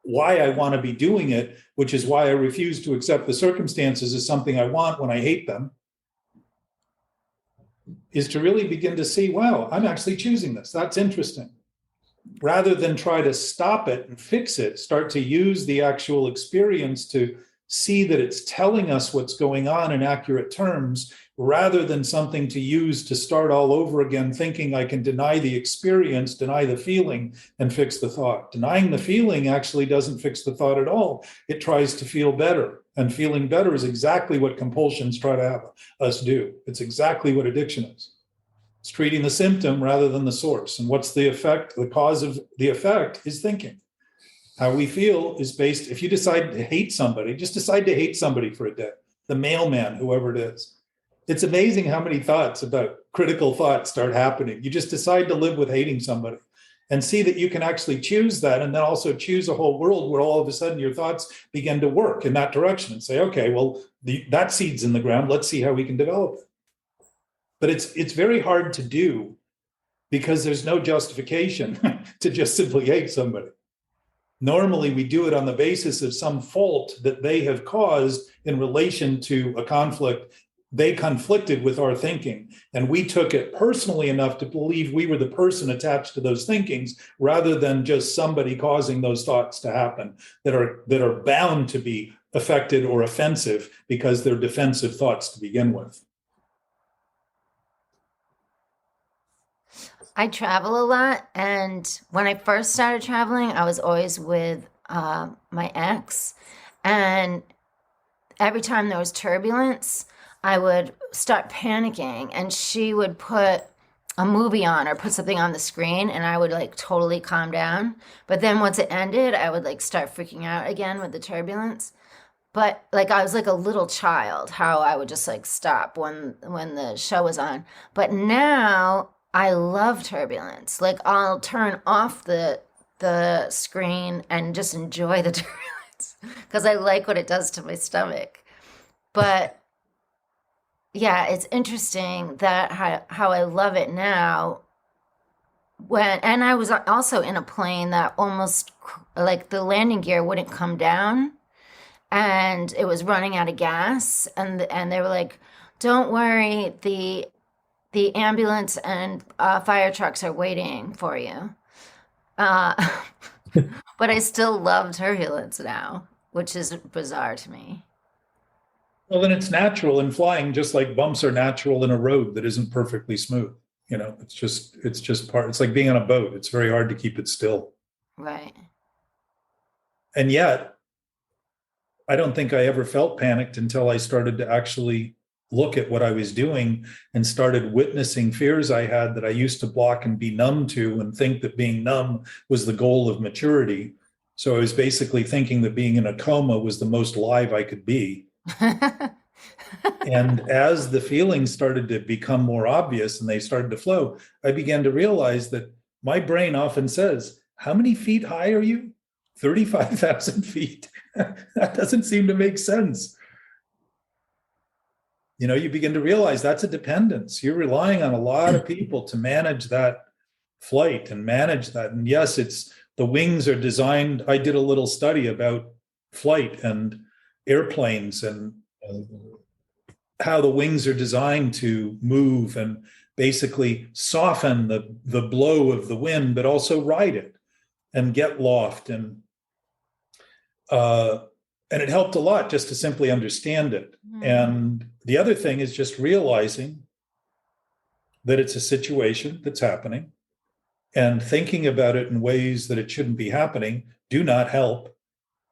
why I want to be doing it, which is why I refuse to accept the circumstances as something I want when I hate them, is to really begin to see, wow, I'm actually choosing this. That's interesting. Rather than try to stop it and fix it, start to use the actual experience to see that it's telling us what's going on in accurate terms, rather than something to use to start all over again, thinking I can deny the experience, deny the feeling, and fix the thought. Denying the feeling actually doesn't fix the thought at all. It tries to feel better. And feeling better is exactly what compulsions try to have us do. It's exactly what addiction is. It's treating the symptom rather than the source. And what's the effect? The cause of the effect is thinking. How we feel is based, if you decide to hate somebody, just decide to hate somebody for a day. The mailman, whoever it is. It's amazing how many critical thoughts start happening. You just decide to live with hating somebody, and see that you can actually choose that, and then also choose a whole world where all of a sudden your thoughts begin to work in that direction, and say, okay, well, that seed's in the ground. Let's see how we can develop it. But it's very hard to do, because there's no justification to just simply hate somebody. Normally, we do it on the basis of some fault that they have caused in relation to a conflict. They conflicted with our thinking, and we took it personally enough to believe we were the person attached to those thinkings, rather than just somebody causing those thoughts to happen that are bound to be affected or offensive because they're defensive thoughts to begin with. I travel a lot, and when I first started traveling, I was always with my ex, and every time there was turbulence, I would start panicking, and she would put a movie on or put something on the screen, and I would like totally calm down. But then once it ended, I would like start freaking out again with the turbulence. But like I was like a little child, how I would just like stop when the show was on. But now I love turbulence. Like I'll turn off the screen and just enjoy the turbulence because I like what it does to my stomach. But yeah, it's interesting that how I love it now. And I was also in a plane that almost like the landing gear wouldn't come down, and it was running out of gas, and they were like, "Don't worry, the ambulance and fire trucks are waiting for you." But I still love turbulence now, which is bizarre to me. Well, then it's natural in flying, just like bumps are natural in a road that isn't perfectly smooth. It's just part. It's like being on a boat. It's very hard to keep it still. Right. And yet, I don't think I ever felt panicked until I started to actually look at what I was doing and started witnessing fears I had that I used to block and be numb to, and think that being numb was the goal of maturity. So I was basically thinking that being in a coma was the most live I could be. And as the feelings started to become more obvious and they started to flow, I began to realize that my brain often says, "How many feet high are you?" 35,000 feet. That doesn't seem to make sense. You begin to realize that's a dependence. You're relying on a lot of people to manage that flight and manage that. And yes, it's the wings are designed. I did a little study about flight and airplanes and how the wings are designed to move and basically soften the blow of the wind, but also ride it and get loft. And it helped a lot just to simply understand it. Mm. And the other thing is just realizing that it's a situation that's happening, and thinking about it in ways that it shouldn't be happening do not help.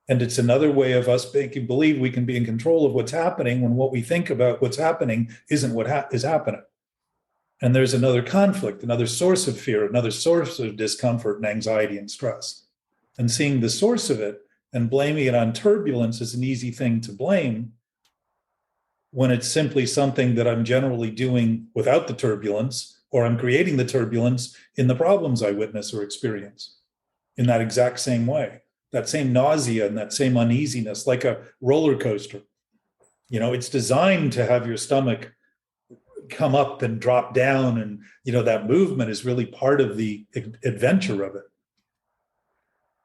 And it's another way of us making believe we can be in control of what's happening when what we think about what's happening isn't what is happening. And there's another conflict, another source of fear, another source of discomfort and anxiety and stress. And seeing the source of it and blaming it on turbulence is an easy thing to blame, when it's simply something that I'm generally doing without the turbulence, or I'm creating the turbulence in the problems I witness or experience in that exact same way. That same nausea and that same uneasiness, like a roller coaster. It's designed to have your stomach come up and drop down. And, that movement is really part of the adventure of it.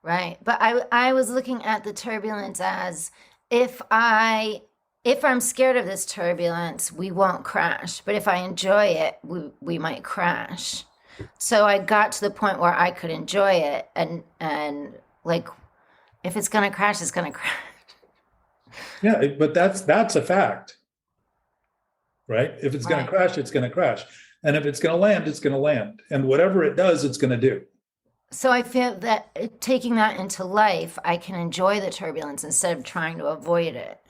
Right. But I was looking at the turbulence as if I'm scared of this turbulence, we won't crash. But if I enjoy it, we might crash. So I got to the point where I could enjoy it, and like, if it's going to crash, it's going to crash. Yeah, but that's a fact, right? If it's going to crash, it's going to crash. And if it's going to land, it's going to land. And whatever it does, it's going to do. So I feel that taking that into life, I can enjoy the turbulence instead of trying to avoid it.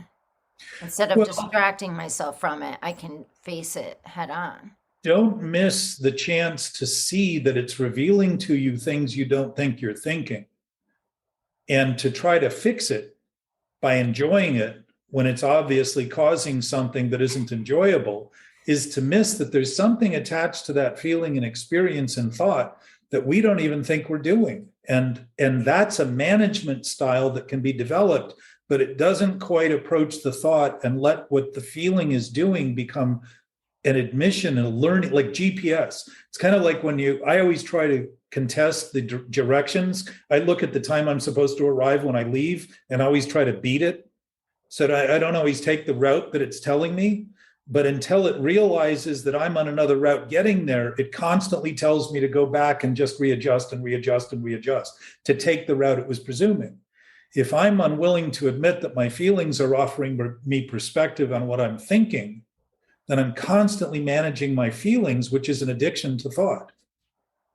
Instead of distracting myself from it, I can face it head on. Don't miss the chance to see that it's revealing to you things you don't think you're thinking. And to try to fix it by enjoying it when it's obviously causing something that isn't enjoyable is to miss that there's something attached to that feeling and experience and thought that we don't even think we're doing. And that's a management style that can be developed, but it doesn't quite approach the thought and let what the feeling is doing become an admission and a learning, like GPS. It's kind of like I always try to contest the directions. I look at the time I'm supposed to arrive when I leave and always try to beat it. So that I don't always take the route that it's telling me. But until it realizes that I'm on another route getting there, it constantly tells me to go back and just readjust and readjust and readjust to take the route it was presuming. If I'm unwilling to admit that my feelings are offering me perspective on what I'm thinking, then I'm constantly managing my feelings, which is an addiction to thought.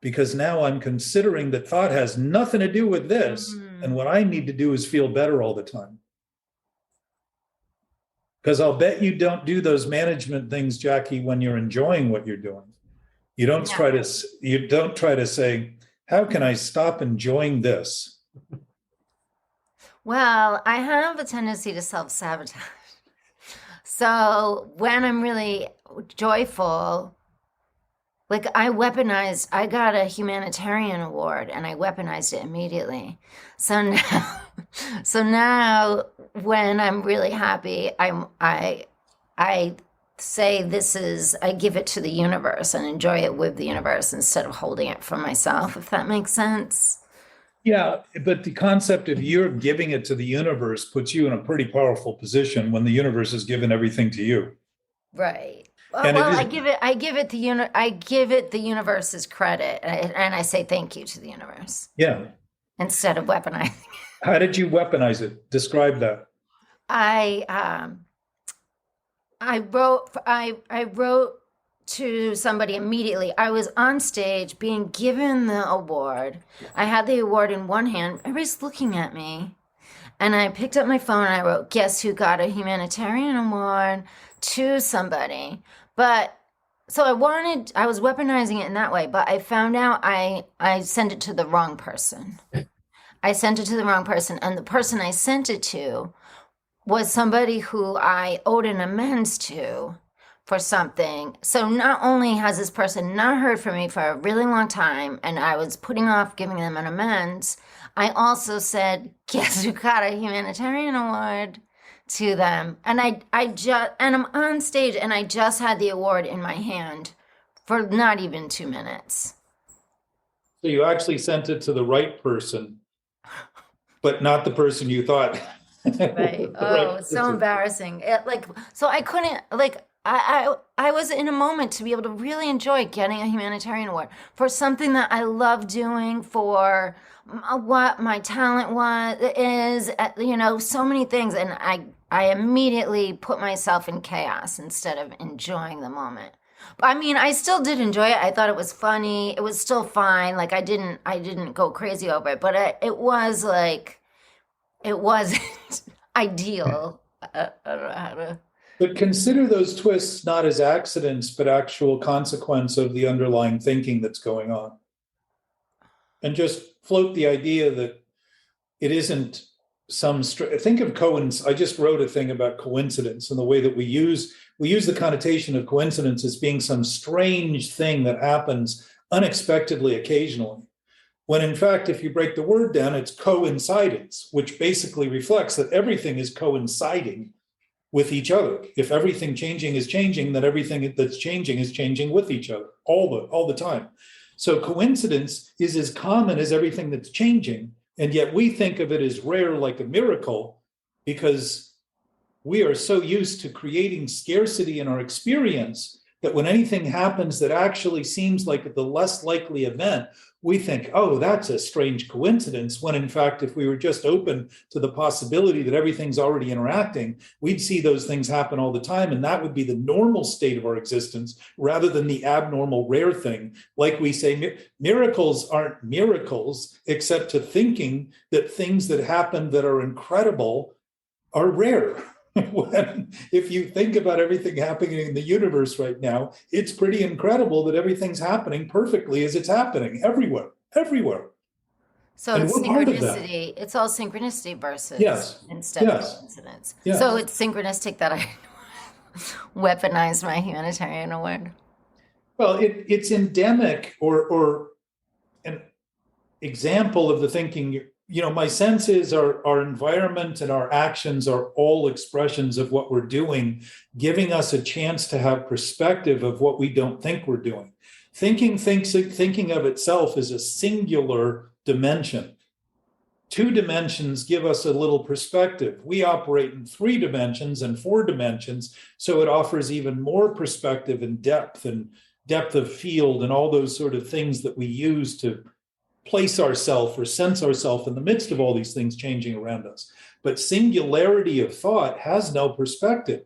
Because now I'm considering that thought has nothing to do with this. And what I need to do is feel better all the time. Because I'll bet you don't do those management things, Jackie, when you're enjoying what you're doing. You don't try to say, how can I stop enjoying this? Well, I have a tendency to self-sabotage. So when I'm really joyful, like I got a humanitarian award and I weaponized it immediately. So now when I'm really happy, I say I give it to the universe and enjoy it with the universe instead of holding it for myself, if that makes sense. Yeah, but the concept of you're giving it to the universe puts you in a pretty powerful position when the universe has given everything to you. Right. I give it the universe's credit, and I say thank you to the universe. Yeah. Instead of weaponizing it. How did you weaponize it? Describe that. I wrote to somebody immediately. I was on stage being given the award. I had the award in one hand. Everybody's looking at me. And I picked up my phone and I wrote, guess who got a humanitarian award, to somebody. But so I was weaponizing it in that way, but I found out I sent it to the wrong person. I sent it to the wrong person. And the person I sent it to was somebody who I owed an amends to for something. So not only has this person not heard from me for a really long time, and I was putting off giving them an amends, I also said, guess who got a humanitarian award, to them. And I'm on stage and I just had the award in my hand for not even 2 minutes. So you actually sent it to the right person, but not the person you thought. Right. Oh, it's so embarrassing. So I couldn't, I was in a moment to be able to really enjoy getting a humanitarian award for something that I love doing, for what my talent is, so many things. And I immediately put myself in chaos instead of enjoying the moment. I mean, I still did enjoy it. I thought it was funny. It was still fine. Like I didn't go crazy over it, but it wasn't ideal. I don't know how to. But consider those twists not as accidents, but actual consequence of the underlying thinking that's going on. And just float the idea that it isn't think of coincidence. I just wrote a thing about coincidence and the way that we use the connotation of coincidence as being some strange thing that happens unexpectedly occasionally. When in fact, if you break the word down, it's coincidence, which basically reflects that everything is coinciding with each other. If everything changing is changing, then everything that's changing is changing with each other all the time. So coincidence is as common as everything that's changing, and yet we think of it as rare, like a miracle, because we are so used to creating scarcity in our experience that when anything happens that actually seems like the less likely event, we think, oh, that's a strange coincidence, when in fact, if we were just open to the possibility that everything's already interacting, we'd see those things happen all the time. And that would be the normal state of our existence rather than the abnormal rare thing. Like we say, miracles aren't miracles, except to thinking that things that happen that are incredible are rare. If you think about everything happening in the universe right now, it's pretty incredible that everything's happening perfectly as it's happening everywhere. So it's synchronicity. It's all synchronicity versus instead of coincidence. Yes. So it's synchronistic that I weaponized my humanitarian award. Well, it's endemic or an example of the thinking. My sense is our environment and our actions are all expressions of what we're doing, giving us a chance to have perspective of what we don't think we're doing. Thinking of itself as a singular dimension. 2 dimensions give us a little perspective. We operate in 3 dimensions and 4 dimensions, so it offers even more perspective and depth of field and all those sort of things that we use to place ourselves or sense ourselves in the midst of all these things changing around us. But singularity of thought has no perspective.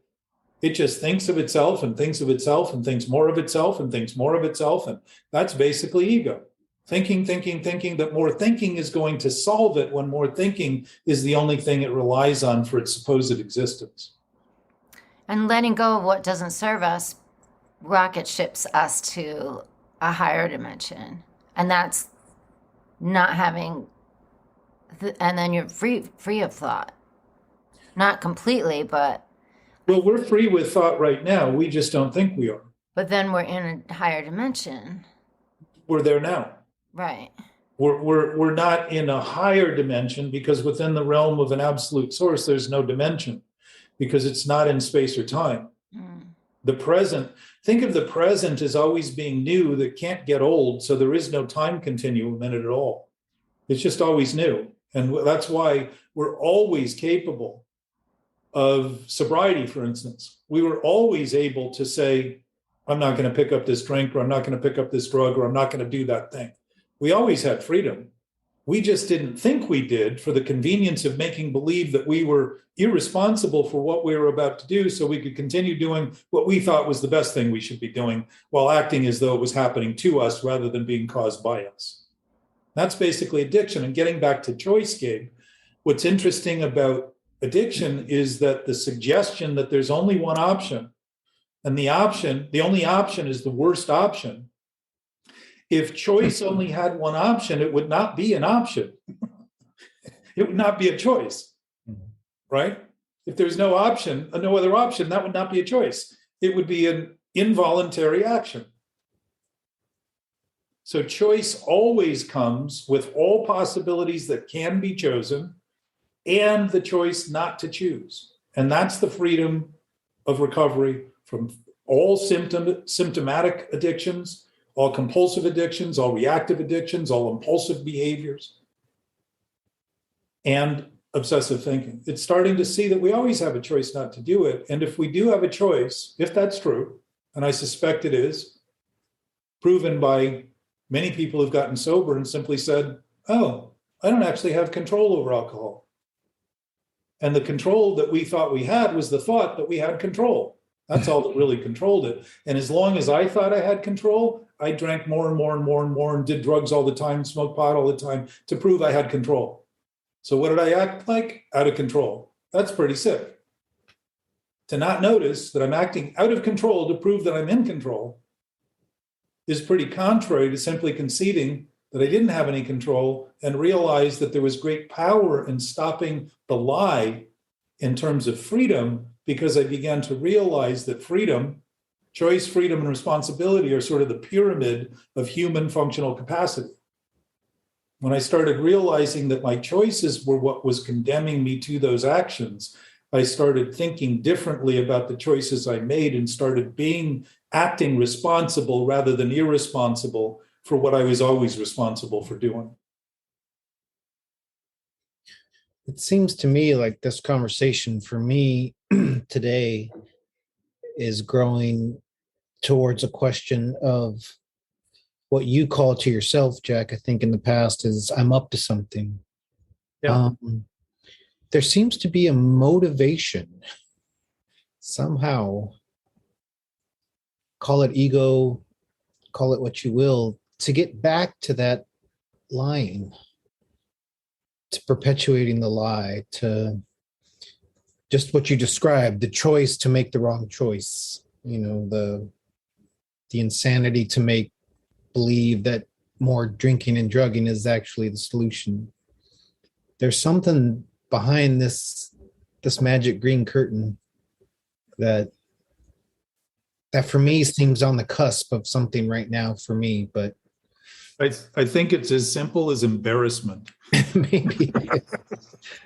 It just thinks of itself and thinks of itself and thinks more of itself and thinks more of itself. And that's basically ego. Thinking that more thinking is going to solve it when more thinking is the only thing it relies on for its supposed existence. And letting go of what doesn't serve us rocket ships us to a higher dimension. And that's not having, and then you're free of thought. Not completely, but. Well, we're free with thought right now. We just don't think we are. But then we're in a higher dimension. We're there now. Right. We're not in a higher dimension because within the realm of an absolute source, there's no dimension because it's not in space or time. The present, think of the present as always being new that can't get old. So there is no time continuum in it at all. It's just always new. And that's why we're always capable of sobriety, for instance. We were always able to say, I'm not going to pick up this drink, or I'm not going to pick up this drug, or I'm not going to do that thing. We always had freedom. We just didn't think we did for the convenience of making believe that we were irresponsible for what we were about to do, so we could continue doing what we thought was the best thing we should be doing while acting as though it was happening to us rather than being caused by us. That's basically addiction. And getting back to choice, Gabe, what's interesting about addiction is that the suggestion that there's only one option, and the only option is the worst option. If choice only had one option, it would not be an option. It would not be a choice, right? If there's no option, no other option, that would not be a choice. It would be an involuntary action. So choice always comes with all possibilities that can be chosen and the choice not to choose. And that's the freedom of recovery from all symptomatic addictions, all compulsive addictions, all reactive addictions, all impulsive behaviors, and obsessive thinking. It's starting to see that we always have a choice not to do it. And if we do have a choice, if that's true, and I suspect it is, proven by many people who've gotten sober and simply said, oh, I don't actually have control over alcohol. And the control that we thought we had was the thought that we had control. That's all that really controlled it. And as long as I thought I had control, I drank more and more and more and more and did drugs all the time, smoked pot all the time to prove I had control. So what did I act like? Out of control. That's pretty sick. To not notice that I'm acting out of control to prove that I'm in control is pretty contrary to simply conceding that I didn't have any control and realized that there was great power in stopping the lie in terms of freedom, because I began to realize that freedom, choice, freedom, and responsibility are sort of the pyramid of human functional capacity. When I started realizing that my choices were what was condemning me to those actions, I started thinking differently about the choices I made and started acting responsible rather than irresponsible for what I was always responsible for doing. It seems to me like this conversation for me today is growing towards a question of what you call to yourself, Jack, I think in the past is I'm up to something. Yeah. There seems to be a motivation somehow, call it ego, call it what you will, to get back to that lying, to perpetuating the lie, to just what you described, the choice to make the wrong choice, the insanity to believe that more drinking and drugging is actually the solution. There's something behind this magic green curtain that for me seems on the cusp of something right now for me, but I think it's as simple as embarrassment. maybe.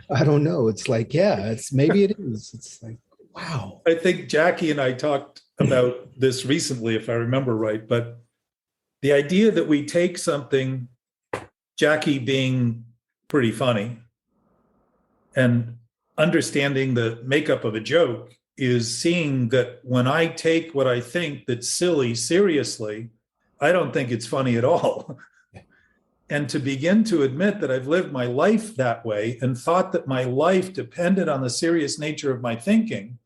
I don't know. It's like, maybe it is. It's like, wow. I think Jackie and I talked about this recently, if I remember right, but The idea that we take something, Jackie being pretty funny, and understanding the makeup of a joke is seeing that when I take what I think that's silly seriously, I don't think it's funny at all. And to begin to admit that I've lived my life that way and thought that my life depended on the serious nature of my thinking,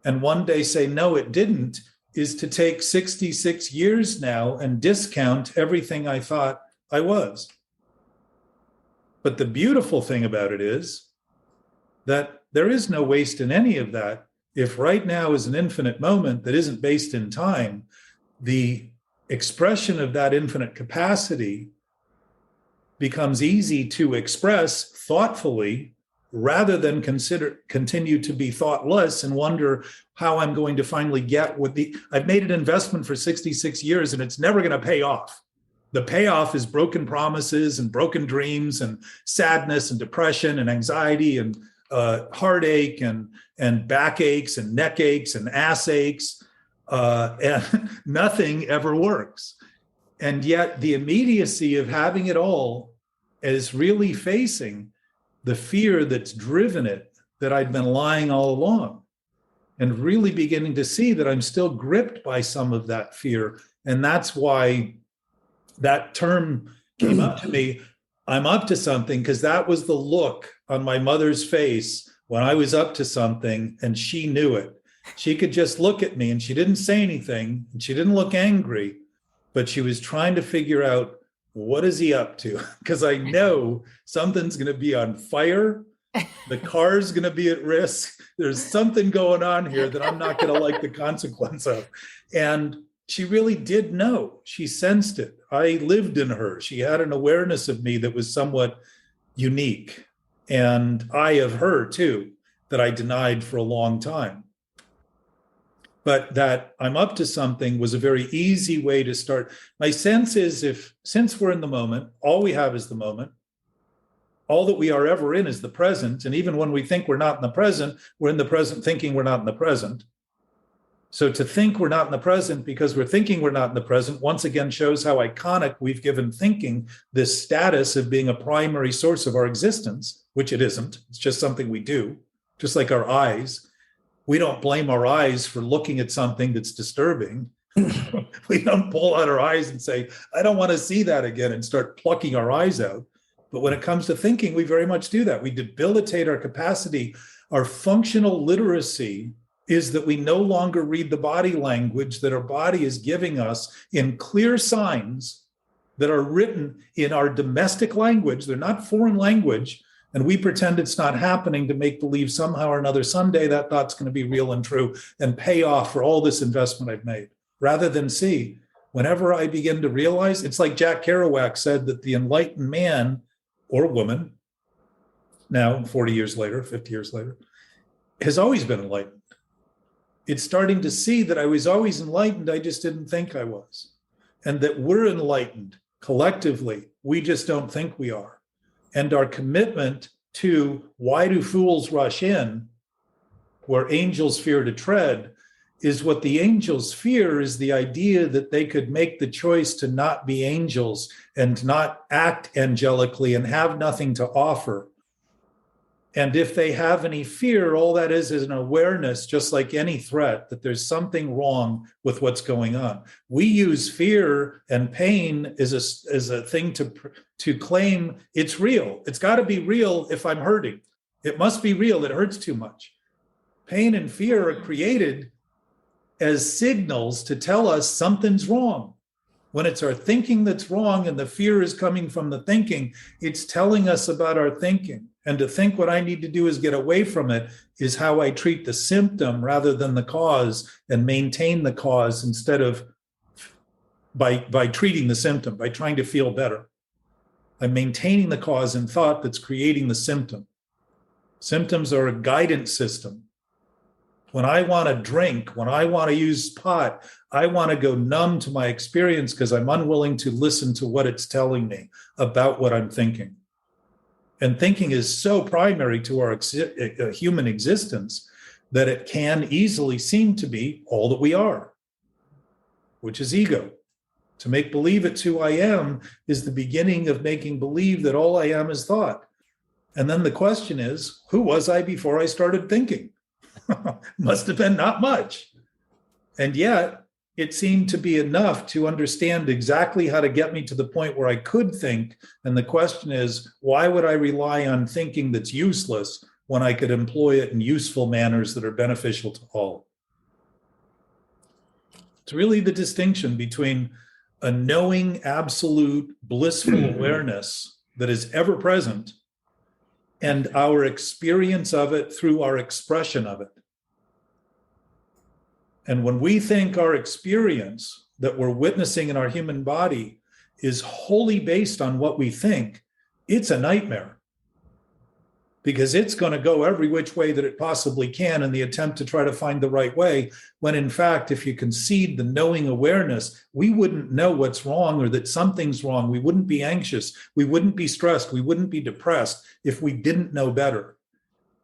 and one day say, no, it didn't, is to take 66 years now and discount everything I thought I was. But the beautiful thing about it is that there is no waste in any of that. If right now is an infinite moment that isn't based in time, the expression of that infinite capacity becomes easy to express thoughtfully rather than continue to be thoughtless and wonder how I'm going to finally get what I've made an investment for 66 years and it's never going to pay off. The payoff is broken promises and broken dreams and sadness and depression and anxiety and heartache and backaches and neck aches and ass aches, and nothing ever works. And yet the immediacy of having it all is really facing the fear that's driven it, that I'd been lying all along, and really beginning to see that I'm still gripped by some of that fear. And that's why that term came up to me. I'm up to something, because that was the look on my mother's face when I was up to something, and she knew it. She could just look at me and she didn't say anything and she didn't look angry, but she was trying to figure out, what is he up to? Because I know something's going to be on fire. The car's going to be at risk. There's something going on here that I'm not going to like the consequence of. And she really did know. She sensed it. I lived in her. She had an awareness of me that was somewhat unique. And I of her too, that I denied for a long time. But that I'm up to something was a very easy way to start. My sense is, since we're in the moment, all we have is the moment. All that we are ever in is the present. And even when we think we're not in the present, we're in the present thinking we're not in the present. So to think we're not in the present because we're thinking we're not in the present, once again shows how iconic we've given thinking this status of being a primary source of our existence, which it isn't. It's just something we do, just like our eyes. We don't blame our eyes for looking at something that's disturbing. We don't pull out our eyes and say, I don't want to see that again, and start plucking our eyes out. But when it comes to thinking, we very much do that. We debilitate our capacity. Our functional literacy is that we no longer read the body language that our body is giving us in clear signs that are written in our domestic language. They're not foreign language. And we pretend it's not happening to make believe somehow or another someday that thought's going to be real and true and pay off for all this investment I've made. Rather than see, whenever I begin to realize, it's like Jack Kerouac said that the enlightened man or woman, now 40 years later, 50 years later, has always been enlightened. It's starting to see that I was always enlightened, I just didn't think I was. And that we're enlightened collectively, we just don't think we are. And our commitment to why do fools rush in where angels fear to tread is what the angels fear is the idea that they could make the choice to not be angels and not act angelically and have nothing to offer. And if they have any fear, all that is an awareness, just like any threat, that there's something wrong with what's going on. We use fear and pain as a thing to claim it's real. It's got to be real if I'm hurting. It must be real. It hurts too much. Pain and fear are created as signals to tell us something's wrong. When it's our thinking that's wrong and the fear is coming from the thinking, it's telling us about our thinking. And to think what I need to do is get away from it is how I treat the symptom rather than the cause, and maintain the cause instead of by treating the symptom, by trying to feel better. I'm maintaining the cause in thought that's creating the symptom. Symptoms are a guidance system. When I want to drink, when I want to use pot, I want to go numb to my experience because I'm unwilling to listen to what it's telling me about what I'm thinking. And thinking is so primary to our human existence that it can easily seem to be all that we are, which is ego. To make believe it's who I am is the beginning of making believe that all I am is thought. And then the question is, who was I before I started thinking? Must have been not much. And yet it seemed to be enough to understand exactly how to get me to the point where I could think. And the question is, why would I rely on thinking that's useless when I could employ it in useful manners that are beneficial to all? It's really the distinction between a knowing, absolute, blissful awareness that is ever present and our experience of it through our expression of it. And when we think our experience that we're witnessing in our human body is wholly based on what we think, it's a nightmare. Because it's going to go every which way that it possibly can in the attempt to try to find the right way, when in fact, if you concede the knowing awareness, we wouldn't know what's wrong or that something's wrong. We wouldn't be anxious. We wouldn't be stressed. We wouldn't be depressed if we didn't know better.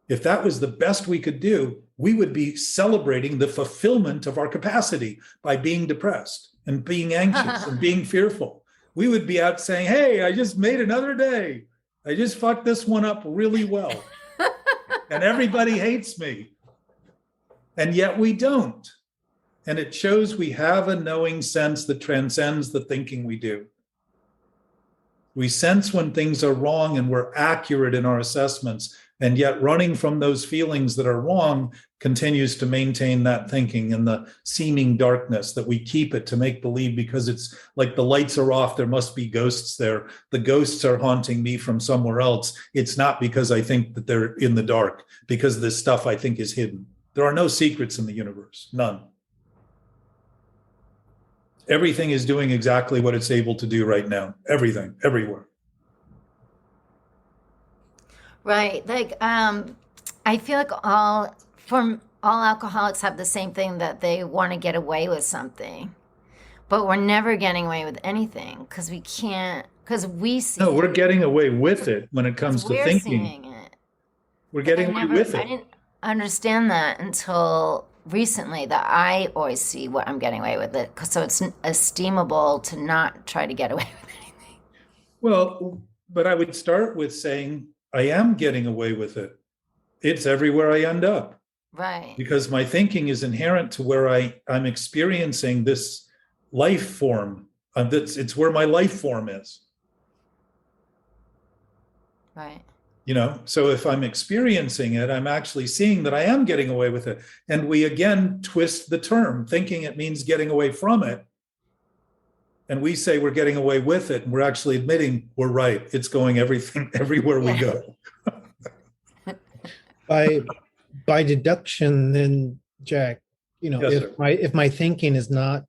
If that was the best we could do, we would be celebrating the fulfillment of our capacity by being depressed and being anxious and being fearful. We would be out saying, hey, I just made another day. I just fucked this one up really well. And everybody hates me. And yet we don't. And it shows we have a knowing sense that transcends the thinking we do. We sense when things are wrong and we're accurate in our assessments. And yet running from those feelings that are wrong continues to maintain that thinking in the seeming darkness that we keep it to make believe, because it's like the lights are off, there must be ghosts there. The ghosts are haunting me from somewhere else. It's not because I think that they're in the dark, because this stuff I think is hidden. There are no secrets in the universe, none. Everything is doing exactly what it's able to do right now. Everything, everywhere. Right. Like, I feel like all alcoholics have the same thing, that they want to get away with something, but we're never getting away with anything because we can't, because we see. No, we're getting away with it when it comes to thinking. Seeing it. We're getting away with it. I didn't understand that until recently, that I always see what I'm getting away with it. So it's esteemable to not try to get away with anything. Well, but I would start with saying, I am getting away with it. It's everywhere I end up. Right. Because my thinking is inherent to where I'm experiencing this life form. It's where my life form is. Right. You know, so if I'm experiencing it, I'm actually seeing that I am getting away with it. And we again twist the term, thinking it means getting away from it. And we say we're getting away with it, and we're actually admitting we're right. It's going everywhere we go. By deduction, then, Jack, you know, Yes, if my thinking is not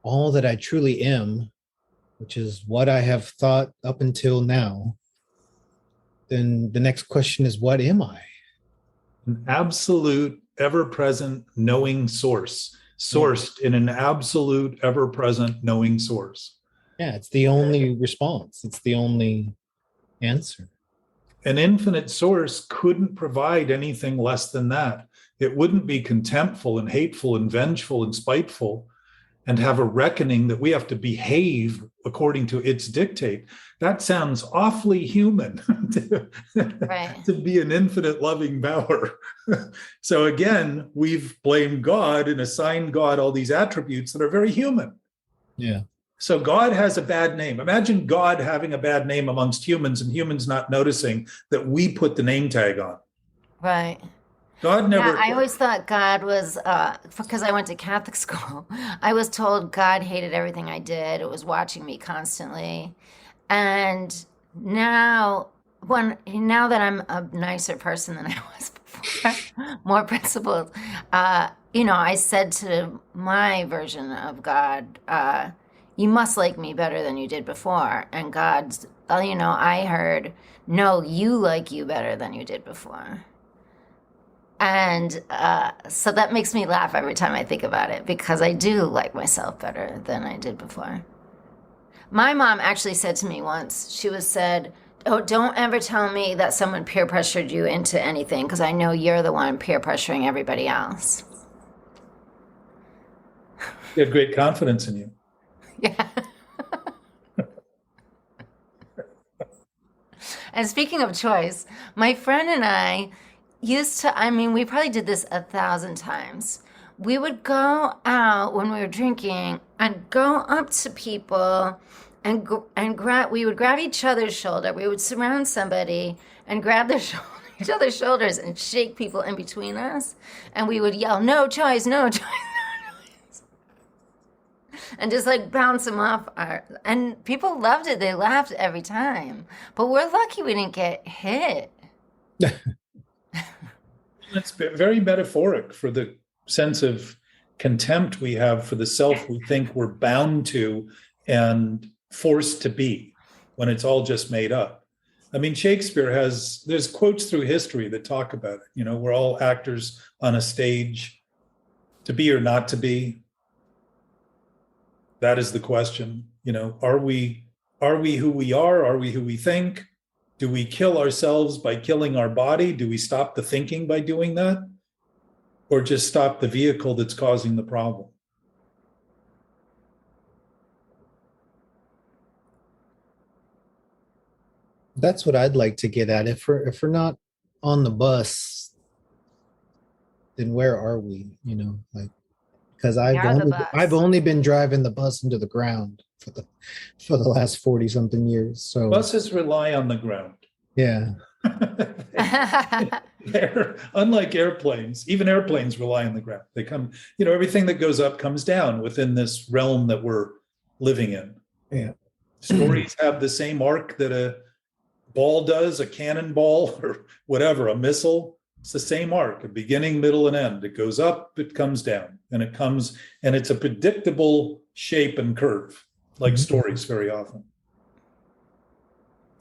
all that I truly am, which is what I have thought up until now, then the next question is, what am I? An absolute, ever-present knowing source. Sourced in an absolute, ever-present knowing source. Yeah, it's the only response. It's the only answer. An infinite source couldn't provide anything less than that. It wouldn't be contemptful and hateful and vengeful and spiteful and have a reckoning that we have to behave according to its dictate. That sounds awfully human Right. to be an infinite loving power. So again, we've blamed God and assigned God all these attributes that are very human. Yeah. So God has a bad name. Imagine God having a bad name amongst humans and humans not noticing that we put the name tag on. Right. God never. Yeah, I always thought God was, because I went to Catholic school, I was told God hated everything I did. It was watching me constantly. And now that I'm a nicer person than I was before, more principled, I said to my version of God, you must like me better than you did before. And God's, I heard, no, you like you better than you did before. And so that makes me laugh every time I think about it, because I do like myself better than I did before. My mom actually said to me once, she said, oh, don't ever tell me that someone peer pressured you into anything, because I know you're the one peer pressuring everybody else. She had great confidence in you. Yeah. And speaking of choice, my friend and I used to, I mean, we probably did this 1,000 times. We would go out when we were drinking and go up to people and grab, we would grab each other's shoulder. We would surround somebody and grab their each other's shoulders and shake people in between us. And we would yell, no choice, no choice. And just like bounce them off and people loved it. They laughed every time. But we're lucky we didn't get hit. It's very metaphoric for the sense of contempt we have for the self we think we're bound to and forced to be when it's all just made up. I mean, Shakespeare there's quotes through history that talk about it. You know, we're all actors on a stage. To be or not to be, that is the question. You know, are we who we are? Are we who we think? Do we kill ourselves by killing our body? Do we stop the thinking by doing that? Or just stop the vehicle that's causing the problem? That's what I'd like to get at. If we're not on the bus, then where are we? You know, like, because I've only been driving the bus into the ground for the last 40 something years. So buses rely on the ground. Yeah. Unlike airplanes, even airplanes rely on the ground. They come, you know, everything that goes up comes down within this realm that we're living in. Yeah. Stories have the same arc that a ball does, a cannonball or whatever, a missile. It's the same arc, a beginning, middle, and end. It goes up, it comes down, and it comes, and it's a predictable shape and curve, like stories very often.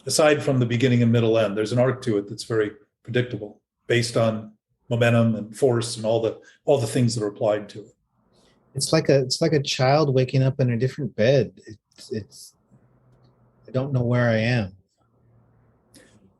Aside from the beginning and middle end, there's an arc to it that's very predictable, based on momentum and force and all the things that are applied to it. It's like a child waking up in a different bed. It's I don't know where I am.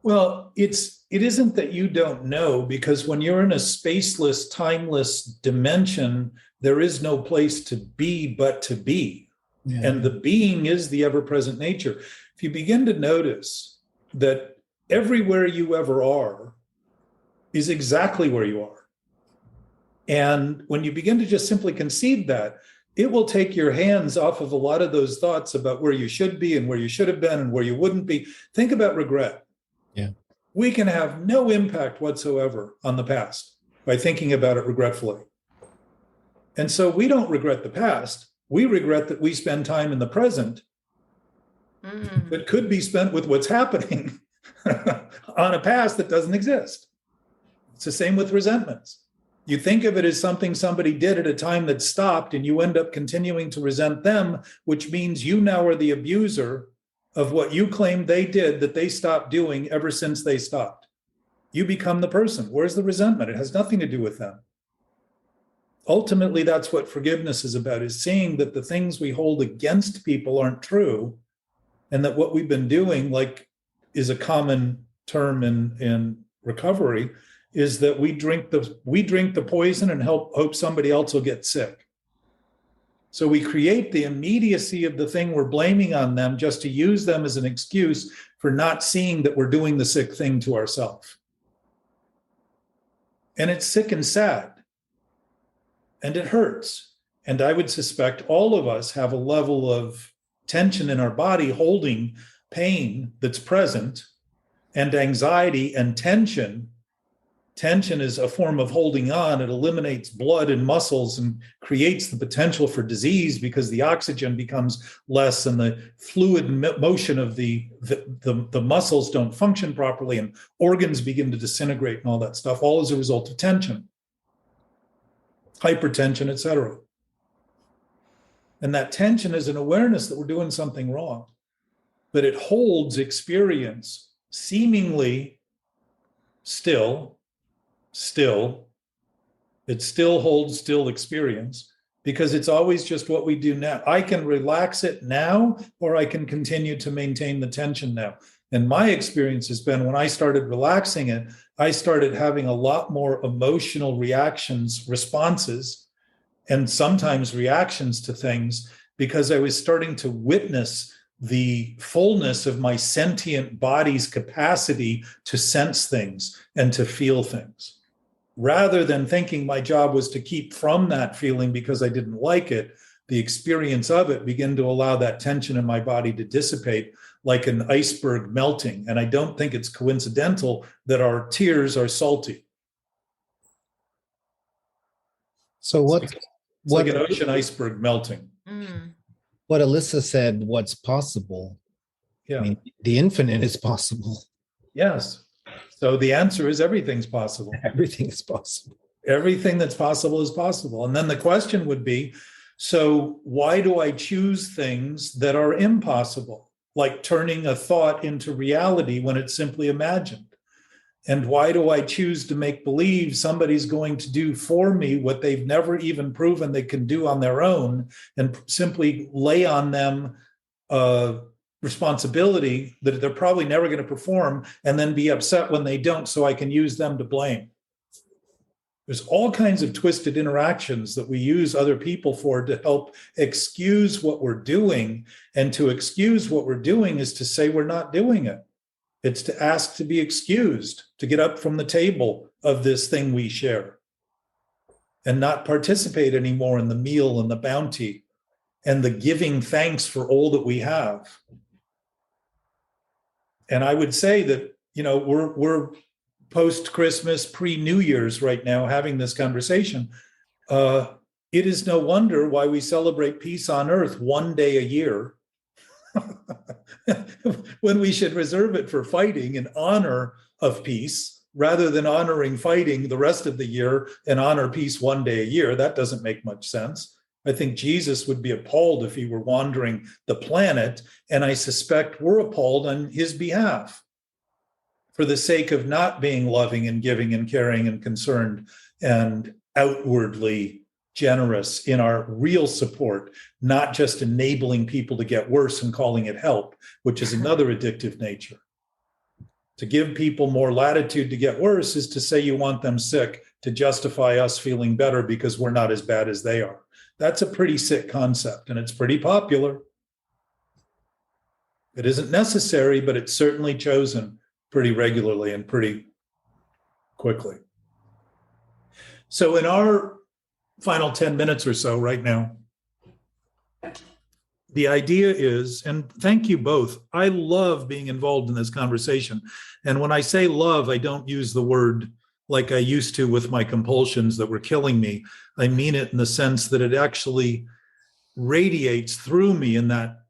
Well, it isn't that you don't know, because when you're in a spaceless, timeless dimension, there is no place to be but to be. Yeah. And the being is the ever-present nature. If you begin to notice that everywhere you ever are is exactly where you are, and when you begin to just simply concede that, it will take your hands off of a lot of those thoughts about where you should be and where you should have been and where you wouldn't be. Think about regret. Yeah. We can have no impact whatsoever on the past by thinking about it regretfully. And so we don't regret the past. We regret that we spend time in the present that could be spent with what's happening on a past that doesn't exist. It's the same with resentments. You think of it as something somebody did at a time that stopped, and you end up continuing to resent them, which means you now are the abuser of what you claim they did that they stopped doing ever since they stopped. You become the person. Where's the resentment? It has nothing to do with them. Ultimately, that's what forgiveness is about, is seeing that the things we hold against people aren't true, and that what we've been doing, like is a common term in recovery, is that we drink the poison and hope somebody else will get sick. So we create the immediacy of the thing we're blaming on them just to use them as an excuse for not seeing that we're doing the sick thing to ourselves. And it's sick and sad. And it hurts. And I would suspect all of us have a level of tension in our body holding pain that's present, and anxiety and tension. Tension is a form of holding on. It eliminates blood and muscles and creates the potential for disease because the oxygen becomes less and the fluid motion of the muscles don't function properly and organs begin to disintegrate and all that stuff, all as a result of tension, hypertension, etc. And that tension is an awareness that we're doing something wrong, but it holds experience seemingly still, it still holds still experience because it's always just what we do now. I can relax it now, or I can continue to maintain the tension now. And my experience has been when I started relaxing it, I started having a lot more emotional reactions, responses, and sometimes reactions to things because I was starting to witness the fullness of my sentient body's capacity to sense things and to feel things. Rather than thinking my job was to keep from that feeling because I didn't like it, the experience of it began to allow that tension in my body to dissipate like an iceberg melting. And I don't think it's coincidental that our tears are salty. So It's like an ocean iceberg melting. What Alyssa said, what's possible? Yeah. I mean, the infinite is possible. Yes. So the answer is everything's possible. Everything is possible. Everything that's possible is possible. And then the question would be, so why do I choose things that are impossible, like turning a thought into reality when it's simply imagined? And why do I choose to make believe somebody's going to do for me what they've never even proven they can do on their own, and simply lay on them responsibility that they're probably never going to perform, and then be upset when they don't so I can use them to blame? There's all kinds of twisted interactions that we use other people for to help excuse what we're doing. And to excuse what we're doing is to say we're not doing it. It's to ask to be excused, to get up from the table of this thing we share and not participate anymore in the meal and the bounty and the giving thanks for all that we have. And I would say that, we're post-Christmas, pre-New Year's right now, having this conversation. It is no wonder why we celebrate peace on earth one day a year when we should reserve it for fighting in honor of peace, rather than honoring fighting the rest of the year and honor peace one day a year. That doesn't make much sense. I think Jesus would be appalled if he were wandering the planet, and I suspect we're appalled on his behalf for the sake of not being loving and giving and caring and concerned and outwardly generous in our real support, not just enabling people to get worse and calling it help, which is another addictive nature. To give people more latitude to get worse is to say you want them sick to justify us feeling better because we're not as bad as they are. That's a pretty sick concept, and it's pretty popular. It isn't necessary, but it's certainly chosen pretty regularly and pretty quickly. So in our final 10 minutes or so right now, the idea is, and thank you both, I love being involved in this conversation. And when I say love, I don't use the word like I used to with my compulsions that were killing me. I mean it in the sense that it actually radiates through me in that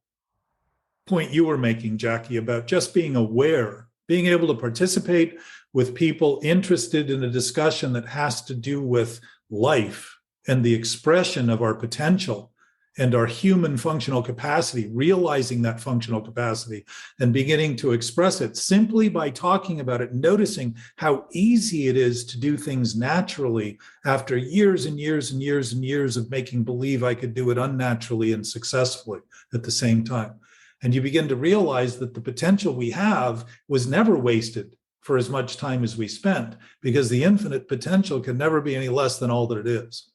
point you were making, Jackie, about just being aware, being able to participate with people interested in a discussion that has to do with life and the expression of our potential and our human functional capacity, realizing that functional capacity and beginning to express it simply by talking about it, noticing how easy it is to do things naturally after years and years and years and years of making believe I could do it unnaturally and successfully at the same time. And you begin to realize that the potential we have was never wasted for as much time as we spent, because the infinite potential can never be any less than all that it is.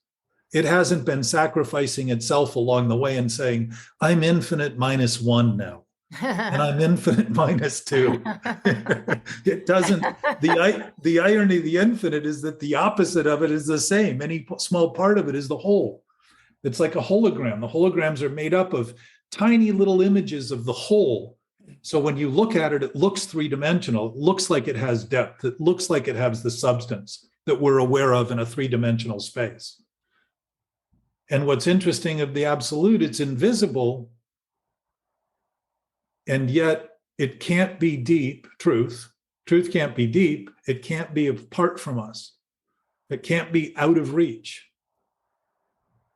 It hasn't been sacrificing itself along the way and saying, I'm infinite minus one now, and I'm infinite minus two. It doesn't, the irony of the infinite is that the opposite of it is the same. Any small part of it is the whole. It's like a hologram. The holograms are made up of tiny little images of the whole. So when you look at it, it looks three-dimensional. It looks like it has depth. It looks like it has the substance that we're aware of in a three-dimensional space. And what's interesting of the absolute, it's invisible, and yet it can't be deep truth. Truth can't be deep. It can't be apart from us. It can't be out of reach.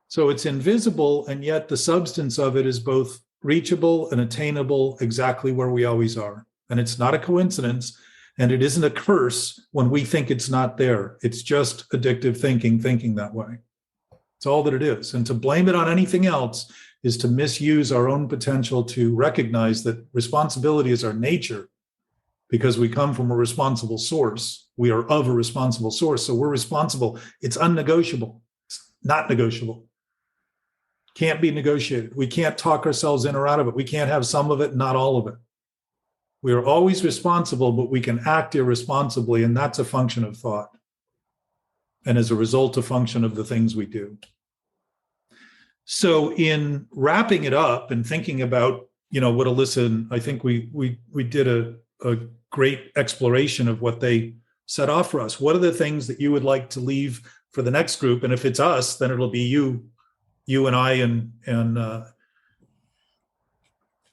So it's invisible, and yet the substance of it is both reachable and attainable exactly where we always are. And it's not a coincidence, and it isn't a curse when we think it's not there. It's just addictive thinking that way. It's all that it is. And to blame it on anything else is to misuse our own potential to recognize that responsibility is our nature, because we come from a responsible source. We are of a responsible source. So we're responsible. It's unnegotiable. It's not negotiable. Can't be negotiated. We can't talk ourselves in or out of it. We can't have some of it, not all of it. We are always responsible, but we can act irresponsibly, and that's a function of thought. And as a result, a function of the things we do. So in wrapping it up and thinking about, what Alyssa, and I think we did a great exploration of what they set off for us. What are the things that you would like to leave for the next group? And if it's us, then it'll be you and I and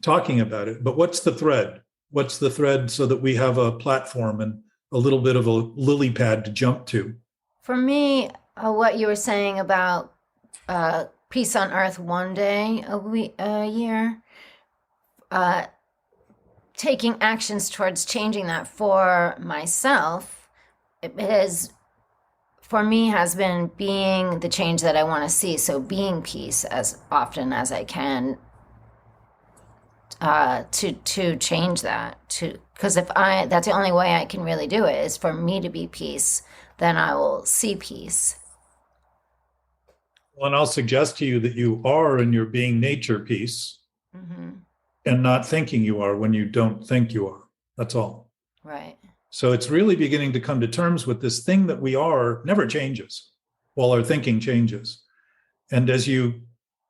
talking about it. But what's the thread? What's the thread so that we have a platform and a little bit of a lily pad to jump to? For me, what you were saying about peace on earth one day a year, taking actions towards changing that for myself, for me has been being the change that I want to see. So being peace as often as I can to change that, because that's the only way I can really do it is for me to be peace. Then I will see peace. Well, and I'll suggest to you that you are in your being nature peace, and not thinking you are when you don't think you are. That's all. Right. So it's really beginning to come to terms with this thing that we are never changes while our thinking changes. And as you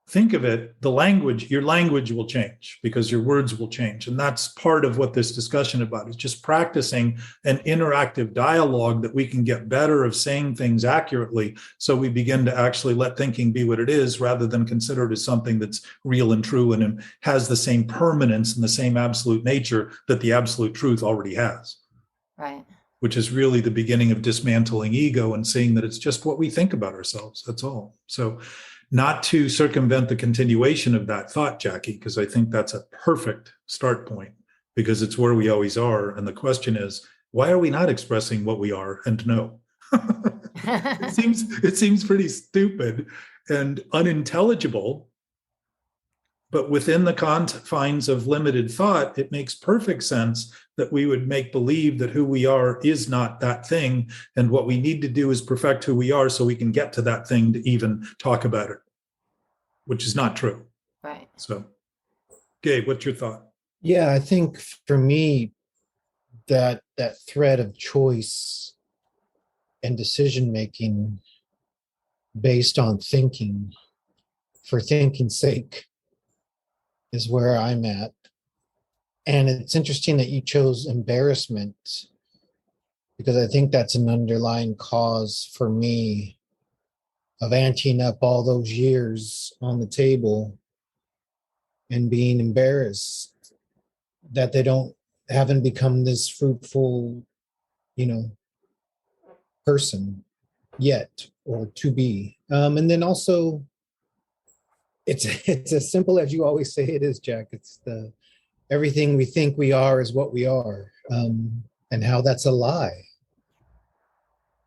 think of it, your language will change because your words will change. And that's part of what this discussion about is just practicing an interactive dialogue that we can get better of saying things accurately. So we begin to actually let thinking be what it is rather than consider it as something that's real and true and has the same permanence and the same absolute nature that the absolute truth already has. Right. Which is really the beginning of dismantling ego and seeing that it's just what we think about ourselves. That's all. So not to circumvent the continuation of that thought, Jackie, because I think that's a perfect start point because it's where we always are. And the question is, why are we not expressing what we are and know? It seems pretty stupid and unintelligible, but within the confines of limited thought, it makes perfect sense that we would make believe that who we are is not that thing. And what we need to do is perfect who we are so we can get to that thing to even talk about it, which is not true. Right. So, Gabe, what's your thought? Yeah, I think for me, that thread of choice and decision making based on thinking for thinking's sake is where I'm at. And it's interesting that you chose embarrassment because I think that's an underlying cause for me of anteing up all those years on the table and being embarrassed that they haven't become this fruitful, person yet or to be. And then also it's as simple as you always say it is, Jack. It's everything we think we are is what we are, and how that's a lie.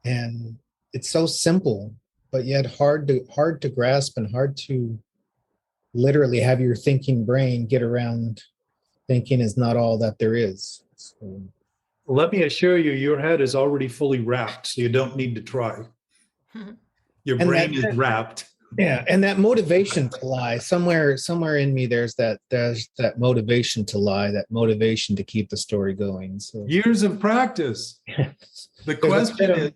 And it's so simple, but yet hard to grasp and hard to literally have your thinking brain get around thinking is not all that there is. So, let me assure you, your head is already fully wrapped, so you don't need to try. Your brain is wrapped. Yeah, and that motivation to lie, somewhere in me, there's that motivation to lie, that motivation to keep the story going. So years of practice. The question is,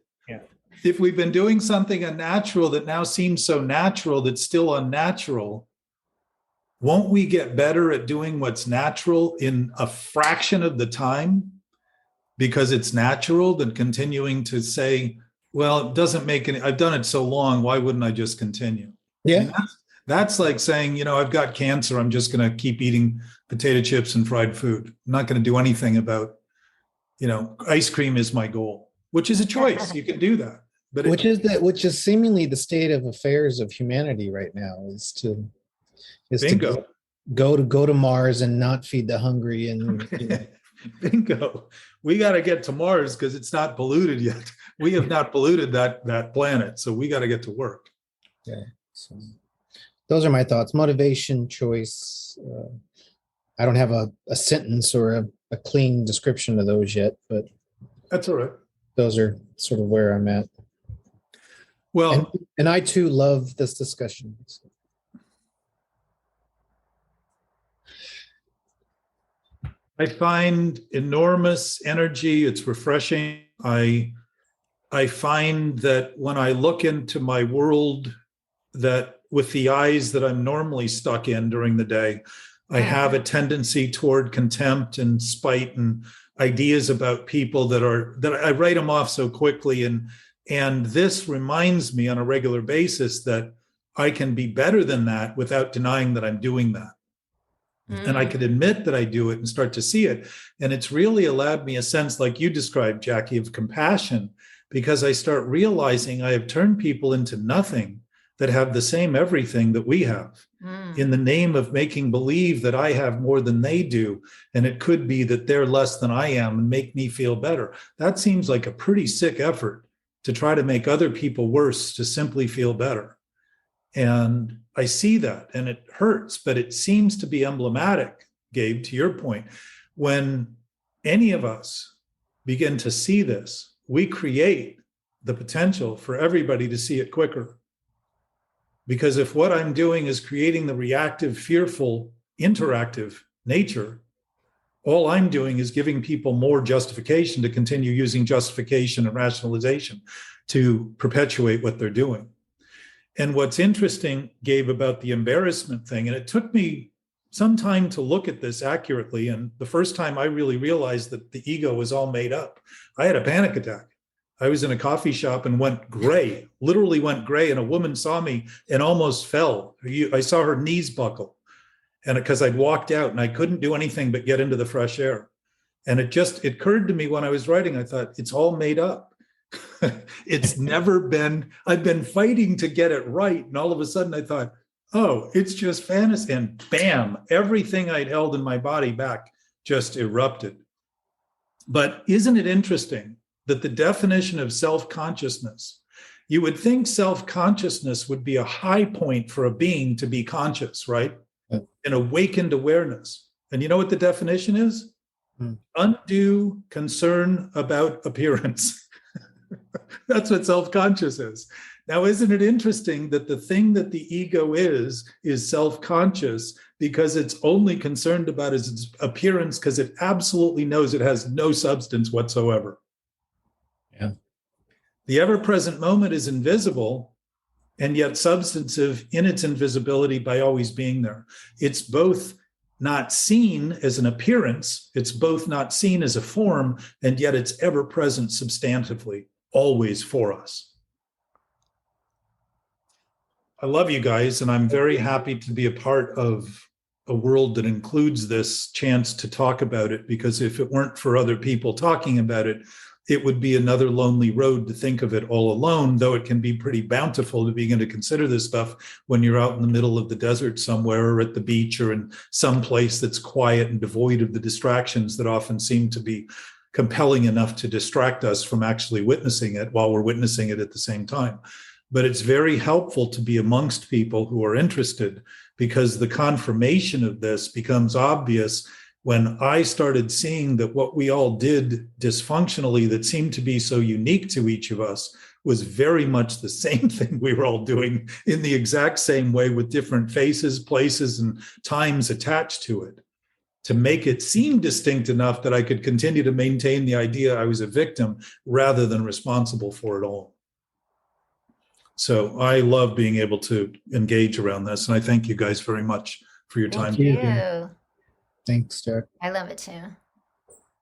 if we've been doing something unnatural that now seems so natural that's still unnatural, won't we get better at doing what's natural in a fraction of the time because it's natural than continuing to say, well, it doesn't make any, I've done it so long, why wouldn't I just continue? Yeah. I mean, that's like saying, I've got cancer, I'm just going to keep eating potato chips and fried food. I'm not going to do anything about, ice cream is my goal, which is a choice. You can do that. But which is seemingly the state of affairs of humanity right now is to go to Mars and not feed the hungry and Bingo. We got to get to Mars because it's not polluted yet. We have not polluted that planet, so we got to get to work. Yeah. So those are my thoughts. Motivation, choice. I don't have a sentence or a clean description of those yet, but that's all right. Those are sort of where I'm at. Well, and I too love this discussion. I find enormous energy. It's refreshing. I find that when I look into my world, that with the eyes that I'm normally stuck in during the day, I have a tendency toward contempt and spite and ideas about people that I write them off so quickly. And this reminds me on a regular basis that I can be better than that without denying that I'm doing that. And I could admit that I do it and start to see it. And it's really allowed me a sense, like you described, Jackie, of compassion, because I start realizing I have turned people into nothing that have the same everything that we have in the name of making believe that I have more than they do. And it could be that they're less than I am and make me feel better. That seems like a pretty sick effort to try to make other people worse to simply feel better. And I see that and it hurts, but it seems to be emblematic, Gabe, to your point. When any of us begin to see this, we create the potential for everybody to see it quicker. Because if what I'm doing is creating the reactive, fearful, interactive nature, all I'm doing is giving people more justification to continue using justification and rationalization to perpetuate what they're doing. And what's interesting, Gabe, about the embarrassment thing, and it took me some time to look at this accurately. And the first time I really realized that the ego was all made up, I had a panic attack. I was in a coffee shop and went gray, literally went gray. And a woman saw me and almost fell. I saw her knees buckle. And because I'd walked out and I couldn't do anything but get into the fresh air. And it occurred to me when I was writing, I thought, it's all made up. It's never been, I've been fighting to get it right. And all of a sudden I thought, oh, it's just fantasy. And bam, everything I'd held in my body back just erupted. But isn't it interesting that the definition of self-consciousness, you would think self-consciousness would be a high point for a being to be conscious, right? An awakened awareness. And you know what the definition is? Undue concern about appearance. That's what self-conscious is. Now, isn't it interesting that the thing that the ego is self-conscious because it's only concerned about its appearance because it absolutely knows it has no substance whatsoever. Yeah. The ever-present moment is invisible and yet substantive in its invisibility by always being there. It's both not seen as an appearance, it's both not seen as a form, and yet it's ever present substantively, always for us. I love you guys, and I'm very happy to be a part of a world that includes this chance to talk about it, because if it weren't for other people talking about it, it would be another lonely road to think of it all alone, though it can be pretty bountiful to begin to consider this stuff when you're out in the middle of the desert somewhere or at the beach or in some place that's quiet and devoid of the distractions that often seem to be compelling enough to distract us from actually witnessing it while we're witnessing it at the same time. But it's very helpful to be amongst people who are interested, because the confirmation of this becomes obvious when I started seeing that what we all did dysfunctionally that seemed to be so unique to each of us was very much the same thing we were all doing in the exact same way with different faces, places, and times attached to it, to make it seem distinct enough that I could continue to maintain the idea I was a victim rather than responsible for it all. So I love being able to engage around this. And I thank you guys very much for your time. Thank you. Thanks, Derek. I love it too.